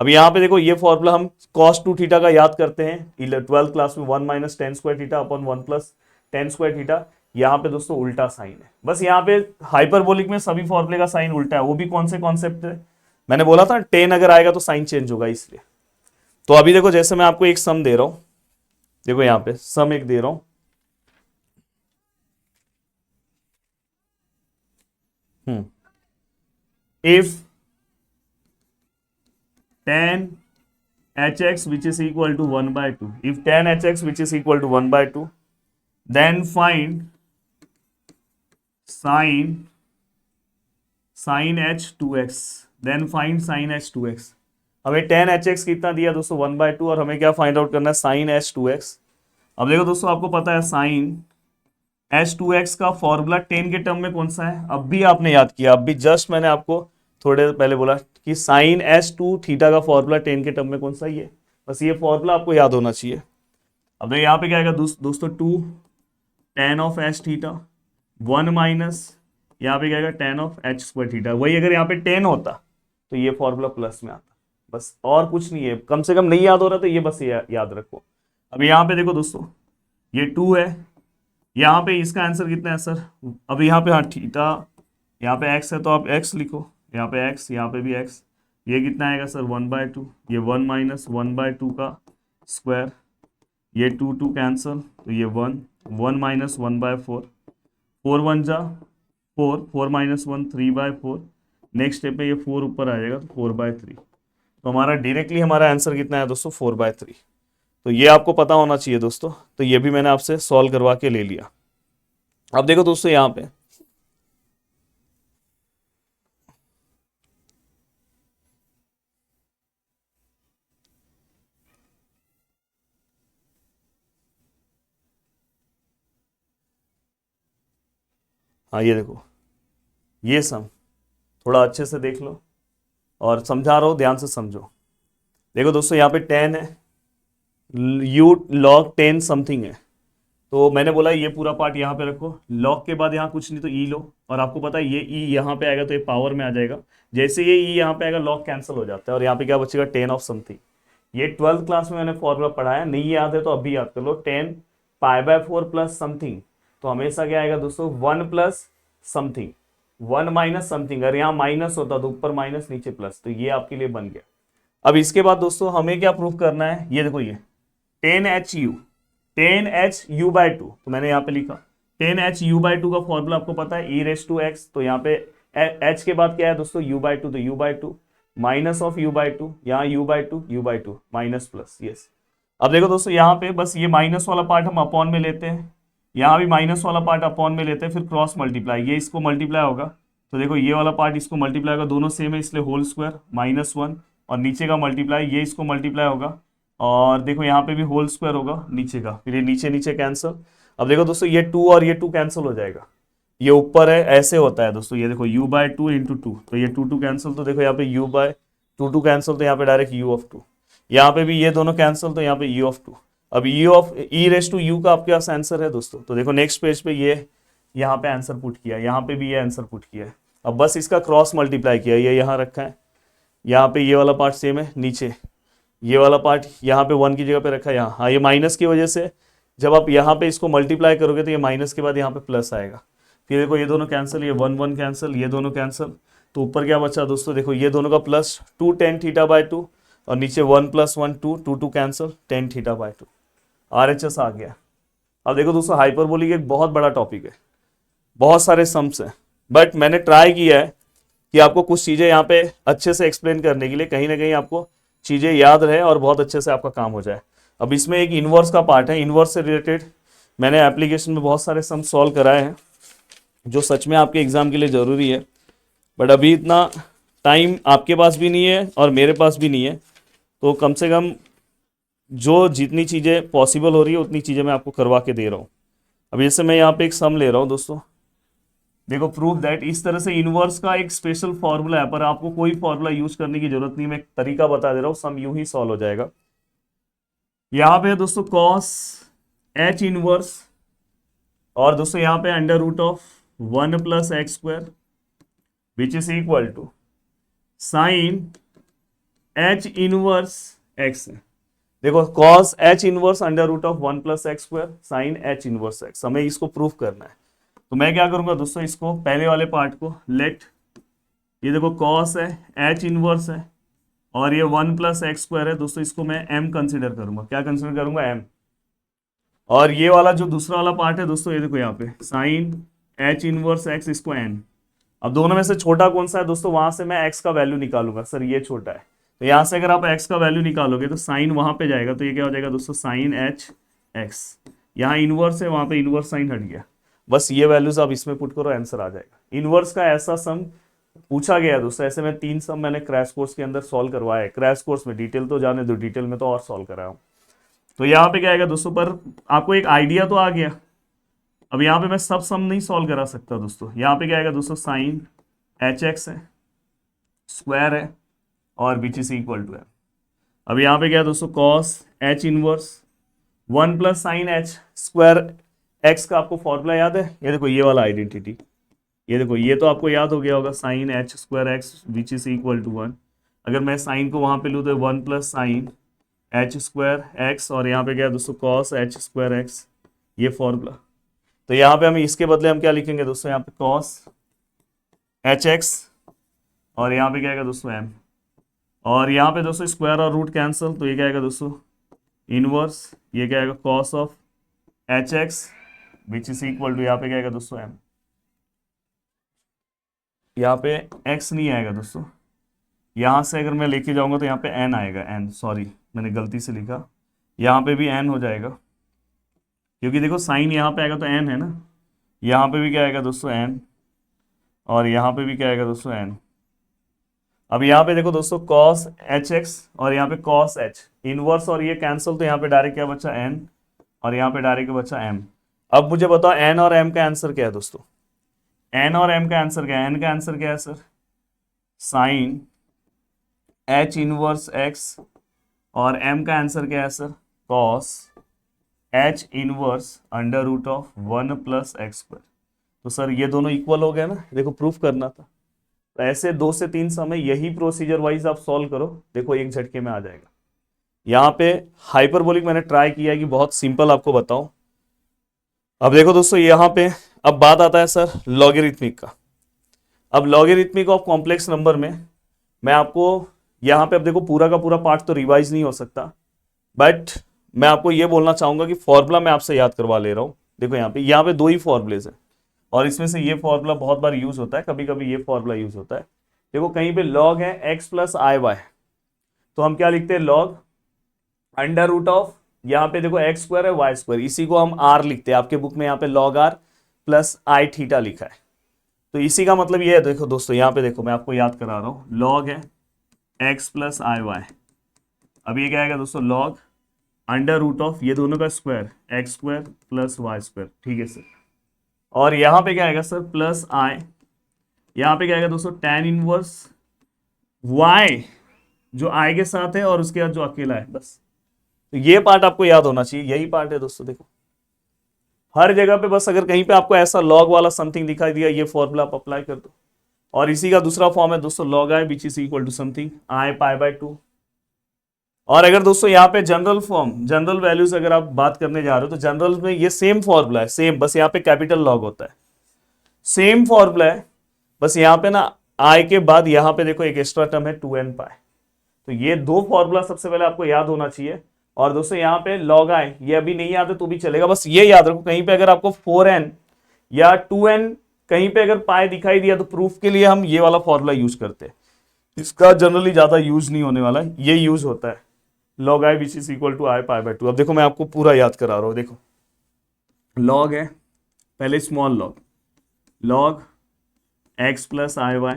अब यहाँ पे देखो ये फॉर्मूला हम cos 2 थीटा का याद करते हैं 12th क्लास में, 1 - tan square theta upon 1 + tan square theta, यहाँ पे दोस्तों उल्टा साइन है, बस यहाँ पे हाइपरबोलिक में सभी फॉर्मूले का साइन उल्टा है, वो भी कौन से कॉन्सेप्ट है, मैंने बोला था टेन अगर आएगा तो साइन चेंज होगा इसलिए। तो अभी देखो जैसे मैं आपको एक सम दे रहा हूं, देखो यहाँ पे सम एक दे रहा हूं, if tan hx which is equal to 1/2, if tan hx which is equal to 1/2, then find sin h2x, then find sin h2x। हमें tan hx कितना दिया दोस्तों 1/2, और हमें क्या फाइंड आउट करना है sin h2x। अब देखो दोस्तों आपको पता है sin h2x का फॉर्मूला 10 के टर्म में कौन सा है, अब भी आपने याद किया, अब भी जस्ट मैंने आपको थोड़े देर पहले बोला कि sin h2 थीटा का फॉर्मूला 10 के टर्म में कौन सा ही है, बस ये फॉर्मूला आपको याद होना चाहिए। अब देखो यहाँ पे क्या आएगा दोस्तों 2 tan of h theta 1 minus यहाँ पे क्या आएगा tan of h square theta, वही अगर यहाँ पे 10 होता तो ये फॉर्मूला प्लस में आता, बस और कुछ नहीं है, कम से कम नहीं याद हो रहा तो ये बस याद रखो। अब यहाँ पे देखो दोस्तों ये 2 है, यहाँ पे इसका आंसर कितना है सर, अब यहाँ पे हाँ थीटा, यहाँ पे x है तो आप x लिखो, यहाँ पे x, यहाँ पे भी x, ये कितना आएगा सर 1/2, ये 1 - 1/2 का स्क्वायर, ये 2 2 कैंसल, तो ये 1 1 - 1/4, 4 1 जा 4, 4 - 1 3/4, नेक्स्ट स्टेप में ये 4 ऊपर आ जाएगा तो 4/3, तो हमारा डायरेक्टली हमारा आंसर कितना है दोस्तों 4/3। तो ये आपको पता होना चाहिए दोस्तों, तो ये भी मैंने आपसे सॉल्व करवा के ले लिया। अब देखो दोस्तों यहाँ पे हाँ ये देखो ये सम थोड़ा अच्छे से देख लो, और समझा रहा हो ध्यान से समझो। देखो दोस्तों यहाँ पे 10 है, u log 10 समथिंग है, तो मैंने बोला ये पूरा पार्ट यहाँ पे रखो, लॉग के बाद यहाँ कुछ नहीं तो ई लो, और आपको पता है ये ई यहाँ पे आएगा तो ये पावर में आ जाएगा, जैसे ये ई यहाँ पे आएगा लॉग कैंसिल हो जाता है, और यहाँ पे क्या बचेगा 10 ऑफ समथिंग। ये 12th क्लास में मैंने फॉर्मूला पढ़ाया, नहीं याद है तो अभी याद कर लो, 10 π/4 प्लस समथिंग, तो हमेशा क्या आएगा दोस्तों 1 प्लस समथिंग, 1 माइनस समथिंग, अगर यहाँ माइनस होता तो ऊपर माइनस नीचे प्लस, तो ये आपके लिए बन गया। अब इसके बाद दोस्तों हमें क्या प्रूफ करना है, ये देखो ये 10HU, 10HU/2, तो मैंने यहाँ पे लिखा 10HU/2 का फॉर्मूला आपको पता है e⁻x, तो यहाँ पे h के बाद क्या है दोस्तों U/2, तो U/2 माइनस ऑफ U/2, यहाँ U/2 माइनस प्लस, यस। अब देखो दोस्तों यहाँ पे बस ये माइनस वाला पार्ट हम अपॉन में लेते हैं, यहाँ भी माइनस वाला पार्ट अपॉन में लेते हैं, फिर क्रॉस मल्टीप्लाई, ये इसको मल्टीप्लाई होगा, तो देखो ये वाला पार्ट इसको मल्टीप्लाई होगा, दोनों सेम है इसलिए होल स्क्वायर -1, और नीचे का मल्टीप्लाई ये इसको मल्टीप्लाई होगा, और देखो यहाँ पे भी होल स्क्वायर होगा नीचे का, फिर ये नीचे नीचे कैंसिल। अब देखो दोस्तों ये 2 और ये 2 कैंसिल हो जाएगा, ये ऊपर है ऐसे होता है दोस्तों, ये देखो U/2 × 2, तो ये 2 कैंसिल, तो देखो यहाँ पे U/2 कैंसिल, तो यहाँ पे डायरेक्ट U/2, यहाँ पे भी ये दोनों कैंसिल, तो यहाँ पे U/2। अब e⁻u का आपके पास आंसर है दोस्तों, तो देखो नेक्स्ट पेज पे ये यहाँ पे आंसर पुट किया, यहाँ पे भी ये आंसर पुट किया है, अब बस इसका क्रॉस मल्टीप्लाई किया, ये यहाँ रखा है, यहाँ पे ये वाला पार्ट सेम है, नीचे ये वाला पार्ट यहाँ पे 1 की जगह पे रखा है यहाँ, हाँ ये माइनस की वजह से जब आप यहाँ पे इसको मल्टीप्लाई करोगे तो ये माइनस के बाद यहाँ पे प्लस आएगा, फिर देखो ये दोनों कैंसिल, ये 1 कैंसिल, ये दोनों कैंसिल, तो ऊपर क्या बचा दोस्तों, देखो ये दोनों का प्लस 2 tan θ/2, और नीचे 1 + 1 2 कैंसिल tan θ/2, RHS आ गया। अब देखो दोस्तों हाइपरबोलिक एक बहुत बड़ा टॉपिक है, बहुत सारे सम्स हैं, बट मैंने ट्राई किया है कि आपको कुछ चीज़ें यहाँ पे अच्छे से एक्सप्लेन करने के लिए, कहीं ना कहीं आपको चीज़ें याद रहे और बहुत अच्छे से आपका काम हो जाए। अब इसमें एक इन्वर्स का पार्ट है, इन्वर्स से रिलेटेड मैंने एप्लीकेशन में बहुत सारे सम सॉल्व कराए हैं जो सच में आपके एग्जाम के लिए ज़रूरी है, बट अभी इतना टाइम आपके पास भी नहीं है और मेरे पास भी नहीं है, तो कम से कम जो जितनी चीज़ें पॉसिबल हो रही है उतनी चीज़ें मैं आपको करवा के दे रहा हूँ। अब जैसे मैं यहाँ पे एक सम ले रहा हूँ दोस्तों, देखो प्रूफ दैट, इस तरह से इन्वर्स का एक स्पेशल फॉर्मूला है, पर आपको कोई फॉर्मूला यूज करने की जरूरत नहीं, मैं एक तरीका बता दे रहा हूँ, सम यूं ही सॉल्व हो जाएगा। यहाँ पे दोस्तों cos H इनवर्स, और दोस्तों यहाँ पे √1 + x² which is equal to sine H inverse x है। देखो cos H inverse √1 + x² sine H inverse x, हमें इसको प्रूफ करना है। तो मैं क्या करूंगा दोस्तों, इसको पहले वाले पार्ट को लेट, ये देखो cos है, H इनवर्स है, और ये 1 + x² है दोस्तों, इसको मैं m कंसिडर करूंगा, क्या कंसिडर करूंगा m, और ये वाला जो दूसरा वाला पार्ट है दोस्तों, ये देखो यहाँ पे साइन H इनवर्स x, इसको n। अब दोनों में से छोटा कौन सा है दोस्तों, वहां से मैं x का वैल्यू निकालूंगा, सर ये छोटा है, तो यहाँ से अगर आप x का वैल्यू निकालोगे तो साइन वहां पे जाएगा, तो ये क्या हो जाएगा दोस्तों साइन H x, यहाँ इनवर्स है वहां पे इनवर्स साइन हट गया, बस ये वैल्यूज आप इसमें पुट करो, आंसर आ जाएगा। इनवर्स का ऐसा सम पूछा गया है दोस्तों, ऐसे में 3 सम मैंने क्रैश कोर्स के अंदर सॉल्व करवाया है, क्रैश कोर्स में, डिटेल तो जाने दो, डिटेल में तो और सॉल्व कराया हूँ। तो यहाँ पे क्या आएगा दोस्तों, पर आपको एक आइडिया तो आ गया। अब यहाँ पे मैं सब सम नहीं सॉल्व करा सकता दोस्तों, यहाँ पे क्या आएगा दोस्तों साइन HX है, स्क्वायर है, और विच इज इक्वल टू है। अब यहाँ पे क्या है दोस्तों cos H inverse 1 + sine H square x का आपको फॉर्मूला याद है, ये देखो ये वाला आइडेंटिटी, ये देखो ये तो आपको याद हो गया होगा, sine H² x which is equal to 1। अगर मैं साइन को वहां पे लूँ तो 1 + साइन H² x, और यहाँ पे क्या है दोस्तों cos H² x, ये फॉर्मूला। तो यहाँ पे हम इसके बदले हम क्या लिखेंगे दोस्तों, यहाँ पे cos HX, और यहाँ पे क्या आएगा दोस्तों m, और यहाँ पे दोस्तों स्क्वायर और रूट कैंसिल, तो ये क्या आएगा दोस्तों इनवर्स, ये क्या आएगा cos of HX which is equal to, यहाँ पे क्या आएगा दोस्तों m, यहाँ पे x नहीं आएगा दोस्तों, यहाँ से अगर मैं लेके जाऊंगा तो यहाँ पे n आएगा, n, सॉरी मैंने गलती से लिखा, यहाँ पे भी n हो जाएगा, क्योंकि देखो साइन यहाँ पे आएगा तो n है ना, यहाँ पे भी क्या आएगा दोस्तों n, और यहाँ पे भी क्या आएगा दोस्तों n। अब यहाँ पे देखो दोस्तों cos HX और यहाँ पे cos H इनवर्स, और ये कैंसिल, तो यहाँ पे डायरेक्ट क्या बचा n, और यहाँ पे डायरेक्ट बचा m। अब मुझे बताओ n और m का आंसर क्या है दोस्तों, n और m का आंसर क्या है, n का आंसर क्या है sir sine H inverse x, और m का आंसर क्या है sir cos h inverse under root of 1 plus x square. तो सर ये दोनों इक्वल हो गए ना, देखो प्रूफ करना था। तो ऐसे 2 से 3 समय यही प्रोसीजर वाइज आप सॉल्व करो, देखो एक झटके में आ जाएगा। यहाँ पे हाइपरबोलिक मैंने ट्राई किया है कि बहुत सिंपल आपको बताऊं। अब देखो दोस्तों यहाँ पे अब बात आता है सर लॉगरिथमिक का। अब लॉगरिथमिक ऑफ कॉम्प्लेक्स नंबर में मैं आपको यहाँ पे, अब देखो पूरा का पूरा पार्ट तो रिवाइज नहीं हो सकता, बट मैं आपको ये बोलना चाहूंगा कि फॉर्मूला मैं आपसे याद करवा ले रहा हूँ। देखो यहाँ पे 2 ही फॉर्मूलेज हैं और इसमें से ये फॉर्मूला बहुत बार यूज होता है, कभी कभी ये फॉर्मूला यूज होता है। देखो कहीं पे लॉग है एक्स प्लस आई वाई, तो हम क्या लिखते हैं लॉग अंडर रूट ऑफ, यहाँ पे देखो एक्स स्क्वायर है वाई स्क्वायर, इसी को हम आर लिखते हैं। आपके बुक में यहाँ पे log are plus I theta लिखा है। तो इसी का मतलब ये है, देखो दोस्तों यहाँ पे देखो मैं आपको याद करा रहा हूँ, लॉग है एक्स प्लस आई वाई। अब ये क्या आएगा दोस्तों, लॉग अंडर रूट ऑफ ये दोनों का square x square plus y square, ठीक है सर। और यहाँ पे क्या आएगा सर प्लस आई, यहाँ पे क्या आएगा दोस्तों tan इनवर्स y जो i के साथ है और उसके बाद जो अकेला है, बस। तो ये पार्ट आपको याद होना चाहिए, यही पार्ट है दोस्तों। देखो हर जगह पे बस अगर कहीं पे आपको ऐसा लॉग वाला समथिंग दिखाई दिया, ये फॉर्मूला आप अप्लाई कर दो। और इसी का दूसरा फॉर्म है दोस्तों log i which is equal to something i pi by 2। और अगर दोस्तों यहाँ पे जनरल फॉर्म, जनरल वैल्यूज अगर आप बात करने जा रहे हो तो जनरल में ये सेम फॉर्मूला है, सेम, बस यहाँ पे कैपिटल लॉग होता है, सेम फॉर्मूला है। बस यहाँ पे ना आई के बाद यहाँ पे देखो एक एक्स्ट्रा टर्म है 2n पाई। तो ये 2 फॉर्मूला सबसे पहले आपको याद होना चाहिए। और दोस्तों यहाँ पे लॉग आई ये अभी नहीं याद है तो भी चलेगा, बस ये याद रखो कहीं पे अगर आपको 4n या 2n कहीं पे अगर पाई दिखाई दिया तो प्रूफ के लिए हम ये वाला फॉर्मूला यूज करते हैं। इसका जनरली ज्यादा यूज नहीं होने वाला है, ये यूज होता है log i which is equal to i pi by 2। अब देखो मैं आपको पूरा याद करा रहा हूँ। देखो लॉग है पहले small log, log X plus I Y,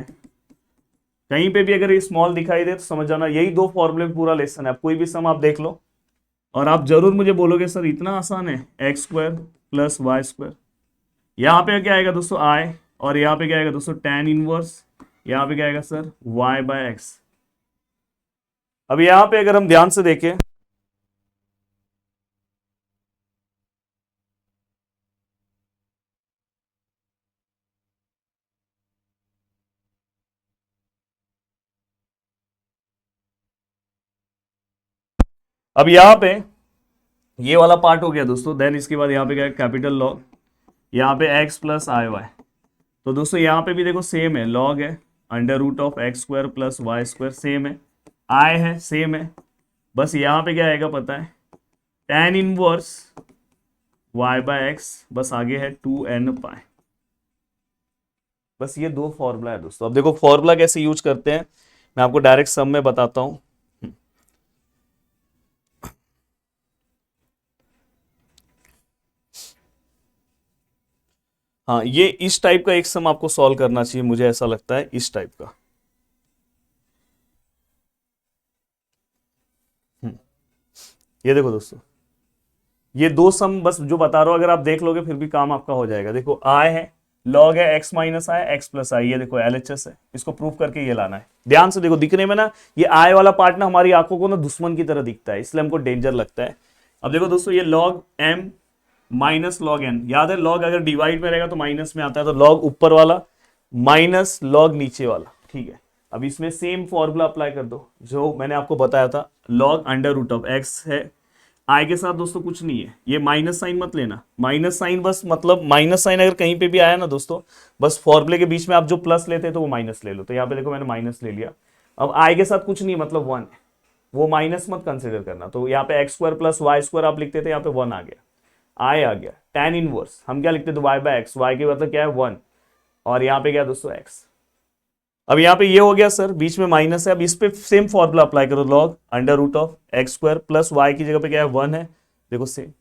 कहीं पे भी अगर ये स्मॉल दिखाई दे तो समझ जाना यही 2 फॉर्मूले में पूरा लेसन है। कोई भी सम आप देख लो और आप जरूर मुझे बोलोगे सर इतना आसान है, x square plus y square. यहाँ पे क्या आएगा दोस्तों आई, और यहाँ पे क्या आएगा दोस्तों tan इनवर्स, यहाँ पे क्या आएगा सर y बाय एक्स। अब यहाँ पे अगर हम ध्यान से देखें, अब यहाँ पे ये वाला पार्ट हो गया दोस्तों। देन इसके बाद यहाँ पे क्या है कैपिटल लॉग, यहाँ पे x प्लस आई वाई। तो दोस्तों यहाँ पे भी देखो सेम है, लॉग है under root of x square plus y square, same है, आई है सेम है। बस यहाँ पे क्या आएगा पता है tan inverse y by x, बस आगे है 2n पाई। बस ये 2 फॉर्मूला है दोस्तों। अब देखो फॉर्मूला कैसे यूज करते हैं मैं आपको डायरेक्ट सम में बताता हूं। हाँ ये इस टाइप का एक सम आपको सॉल्व करना चाहिए, मुझे ऐसा लगता है इस टाइप का। ये देखो दोस्तों ये 2 सम बस जो बता रहा हूं, अगर आप देख लोगे फिर भी काम आपका हो जाएगा। देखो आई है, लॉग है एक्स माइनस आई एक्स प्लस आई, ये देखो एलएचएस है, इसको प्रूफ करके ये लाना है। ध्यान से देखो दिखने में ना ये आई वाला पार्ट ना हमारी आंखों को ना दुश्मन की तरह दिखता है, इसलिए हमको डेंजर लगता है। अब देखो दोस्तों ये log m minus log n, याद है लॉग अगर डिवाइड में रहेगा तो माइनस में आता है, तो लॉग ऊपर वाला माइनस लॉग नीचे वाला, ठीक है। अब इसमें सेम फॉर्मूला अप्लाई कर दो जो मैंने आपको बताया था, log under root of x है, आई के साथ दोस्तों कुछ नहीं है, ये माइनस साइन मत लेना, माइनस साइन बस मतलब माइनस साइन अगर कहीं पे भी आया ना दोस्तों, बस फॉर्मूले के बीच में आप जो प्लस लेते हैं तो वो माइनस ले लो। तो यहाँ पे देखो मैंने माइनस ले लिया। अब आई के साथ कुछ नहीं मतलब 1 है, वो माइनस मत कंसिडर करना। तो यहाँ पे x square plus y square आप लिखते थे, यहाँ पे 1 आ गया, आई आ गया। tan इनवर्स हम क्या लिखते थे y बाय एक्स, वाई के मतलब क्या है 1, और यहाँ पे क्या दोस्तों x। अब यहाँ पे ये हो गया सर, बीच में माइनस है। अब इस पे सेम फॉर्मूला अप्लाई करो, log under root of x square plus y की जगह पे क्या है 1 है, देखो सेम।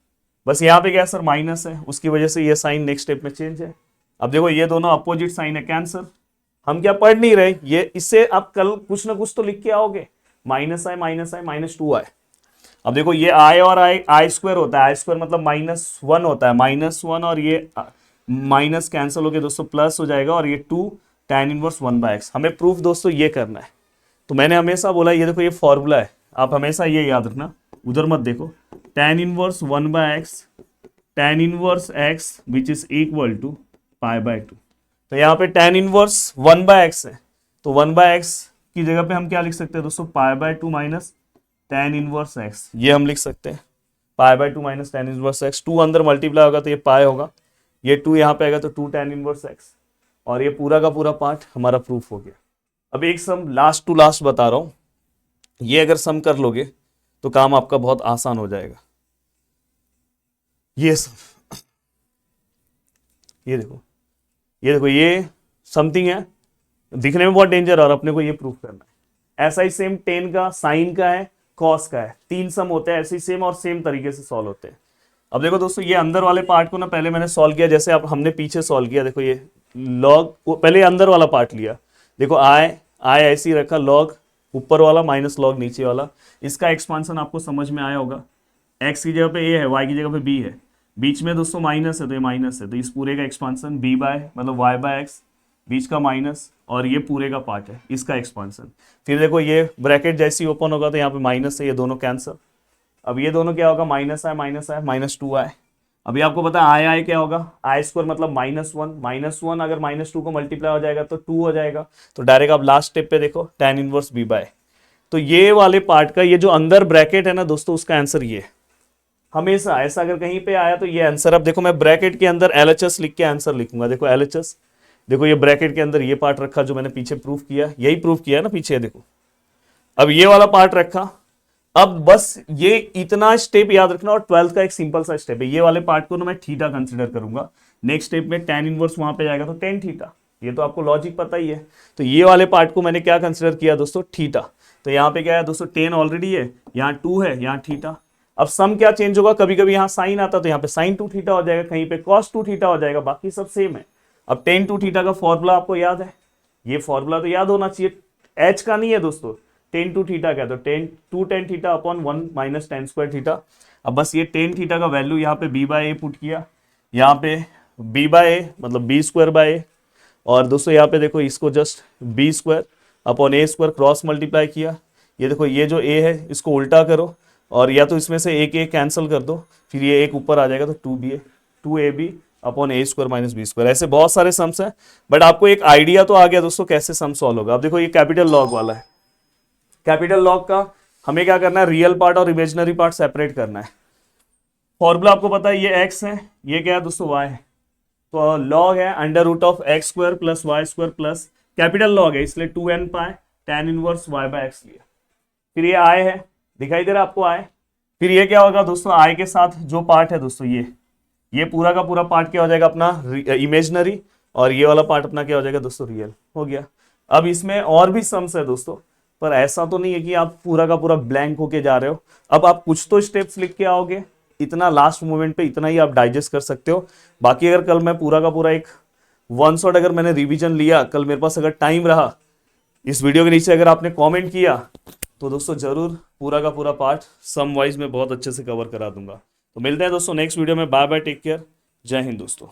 बस यहाँ पे क्या है सर माइनस है, उसकी वजह से ये साइन नेक्स्ट स्टेप में चेंज है। अब देखो ये दोनों अपोजिट साइन है, कैंसर। हम क्या पढ़ नहीं रहे, ये इससे आप कल कुछ ना कुछ तो लिख के आओगे, माइनस आई माइनस 2 आए। अब देखो ये आई और आई स्क्वायर होता है, आई स्क्वायर मतलब -1 होता है, -1, और ये माइनस कैंसिल होकर दोस्तों प्लस हो जाएगा, और ये 2 tan इनवर्स 1 बाय एक्स। हमें प्रूफ दोस्तों ये करना है। तो मैंने हमेशा बोला ये देखो ये फॉर्मूला है, आप हमेशा ये याद रखना, उधर मत देखो, tan inverse 1/x tan inverse x which is equal to π/2। तो यहाँ पे tan इनवर्स 1/x है, तो 1/x की जगह पे हम क्या लिख सकते हैं दोस्तों, π/2 माइनस tan इनवर्स x, ये हम लिख सकते हैं π/2 माइनस tan इनवर्स x। 2 अंदर मल्टीप्लाई होगा तो ये पाई होगा, ये 2 यहाँ पे आएगा तो 2 tan इनवर्स x, और ये पूरा का पूरा पार्ट हमारा प्रूफ हो गया। अब एक सम लास्ट टू लास्ट बता रहा हूं, ये अगर सम कर लोगे तो काम आपका बहुत आसान हो जाएगा। ये सम, ये देखो ये समथिंग है, दिखने में बहुत डेंजर, और अपने को ये प्रूफ करना है। ऐसा ही सेम टेन का, साइन का है, कॉस का है, 3 सम होते हैं ऐसे ही सेम, और सेम तरीके से सॉल्व होते हैं। अब देखो दोस्तों, ये अंदर वाले पार्ट को ना पहले मैंने सॉल्व किया, जैसे आप हमने पीछे सॉल्व किया। देखो ये लॉग, पहले अंदर वाला पार्ट लिया, देखो आई ऐसे ही रखा, लॉग ऊपर वाला माइनस लॉग नीचे वाला। इसका एक्सपांसन आपको समझ में आया होगा, एक्स की जगह पे ए है, वाई की जगह पे बी है, बीच में दोस्तों माइनस है तो ये माइनस है, तो इस पूरे का एक्सपांसन बी बाय मतलब y/x, बीच का माइनस, और ये पूरे का पार्ट है, इसका एक्सपांसन। फिर देखो ये ब्रैकेट जैसे ही ओपन होगा तो यहाँ पे माइनस है, ये दोनों कैंसिल। अब ये दोनों क्या होगा, माइनस है -2i। अभी आपको पता है आई क्या होगा, i² मतलब -1 अगर -2 को मल्टीप्लाई हो जाएगा तो 2 हो जाएगा। तो डायरेक्ट आप लास्ट स्टेप पे देखो tan इनवर्स b/। तो ये वाले पार्ट का ये जो अंदर ब्रैकेट है ना दोस्तों, उसका आंसर ये है। हमेशा ऐसा अगर कहीं पे आया तो ये आंसर। अब देखो मैं ब्रैकेट के अंदर LHS लिख के आंसर लिखूंगा। देखो LHS, देखो ये ब्रैकेट के अंदर ये पार्ट रखा जो मैंने पीछे प्रूफ किया, यही प्रूफ किया ना पीछे, देखो अब ये वाला पार्ट रखा। अब बस ये इतना स्टेप याद रखना, और 12th का एक सिंपल सा स्टेप है, ये वाले पार्ट को ना मैं थीटा कंसिडर करूंगा। नेक्स्ट स्टेप में tan इनवर्स वहां पे जाएगा तो tan थीटा, ये तो आपको लॉजिक पता ही है। तो ये वाले पार्ट को मैंने क्या कंसिडर किया दोस्तों, थीटा। तो यहाँ पे क्या है दोस्तों, tan ऑलरेडी है, यहाँ 2 है, यहाँ थीटा। अब सम क्या चेंज होगा, कभी कभी यहाँ साइन आता तो यहाँ पे sin 2 थीटा हो जाएगा, कहीं पे cos 2 थीटा हो जाएगा, बाकी सब सेम है। अब tan 2 थीटा का फॉर्मूला आपको याद है, ये फॉर्मूला तो याद होना चाहिए, h का नहीं है दोस्तों, tan 2 थीटा क्या, तो two tan theta upon 1 minus tan square theta. अब बस ये tan थीटा का वैल्यू यहाँ पे b/a पुट किया, यहाँ पे b/a मतलब b²/a, और दोस्तों यहाँ पे देखो इसको just b² upon a² cross multiply किया। ये देखो ये जो a है इसको उल्टा करो, और या तो इसमें से एक कैंसिल कर दो, फिर ये एक ऊपर आ जाएगा तो 2ab upon a² minus b²। ऐसे बहुत सारे सम्स हैं, बट आपको एक आइडिया तो आ गया दोस्तों कैसे सम सॉल्व होगा। अब देखो ये कैपिटल लॉग वाला है, कैपिटल लॉग का हमें क्या करना है, रियल पार्ट और इमेजिनरी पार्ट सेपरेट करना है। फॉर्मूला आपको पता है, ये x है, ये क्या है दोस्तों y है, तो लॉग है √(x² + y² plus capital log है इसलिए 2n पाए tan इनवर्स y/x लिया। फिर ये i है, दिखाई दे रहा है आपको i। फिर ये क्या होगा दोस्तों, i के साथ जो पार्ट है दोस्तों, ये पूरा का पूरा पार्ट क्या हो जाएगा अपना इमेजिनरी, और ये वाला पार्ट अपना क्या हो जाएगा दोस्तों, रियल हो गया। अब इसमें और भी सम्स है दोस्तों, पर ऐसा तो नहीं है कि आप पूरा का पूरा ब्लैंक होके जा रहे हो। अब आप कुछ तो स्टेप्स लिख के आओगे, इतना लास्ट मोमेंट पे इतना ही आप डाइजेस्ट कर सकते हो। बाकी अगर कल मैं पूरा का पूरा एक 1 शॉट अगर मैंने रिवीजन लिया, कल मेरे पास अगर टाइम रहा, इस वीडियो के नीचे अगर आपने कमेंट किया, तो दोस्तों जरूर पूरा का पूरा पार्ट सम वाइज में बहुत अच्छे से कवर करा दूंगा। तो मिलते हैं दोस्तों नेक्स्ट वीडियो में, बाय बाय, टेक केयर, जय हिंद दोस्तों।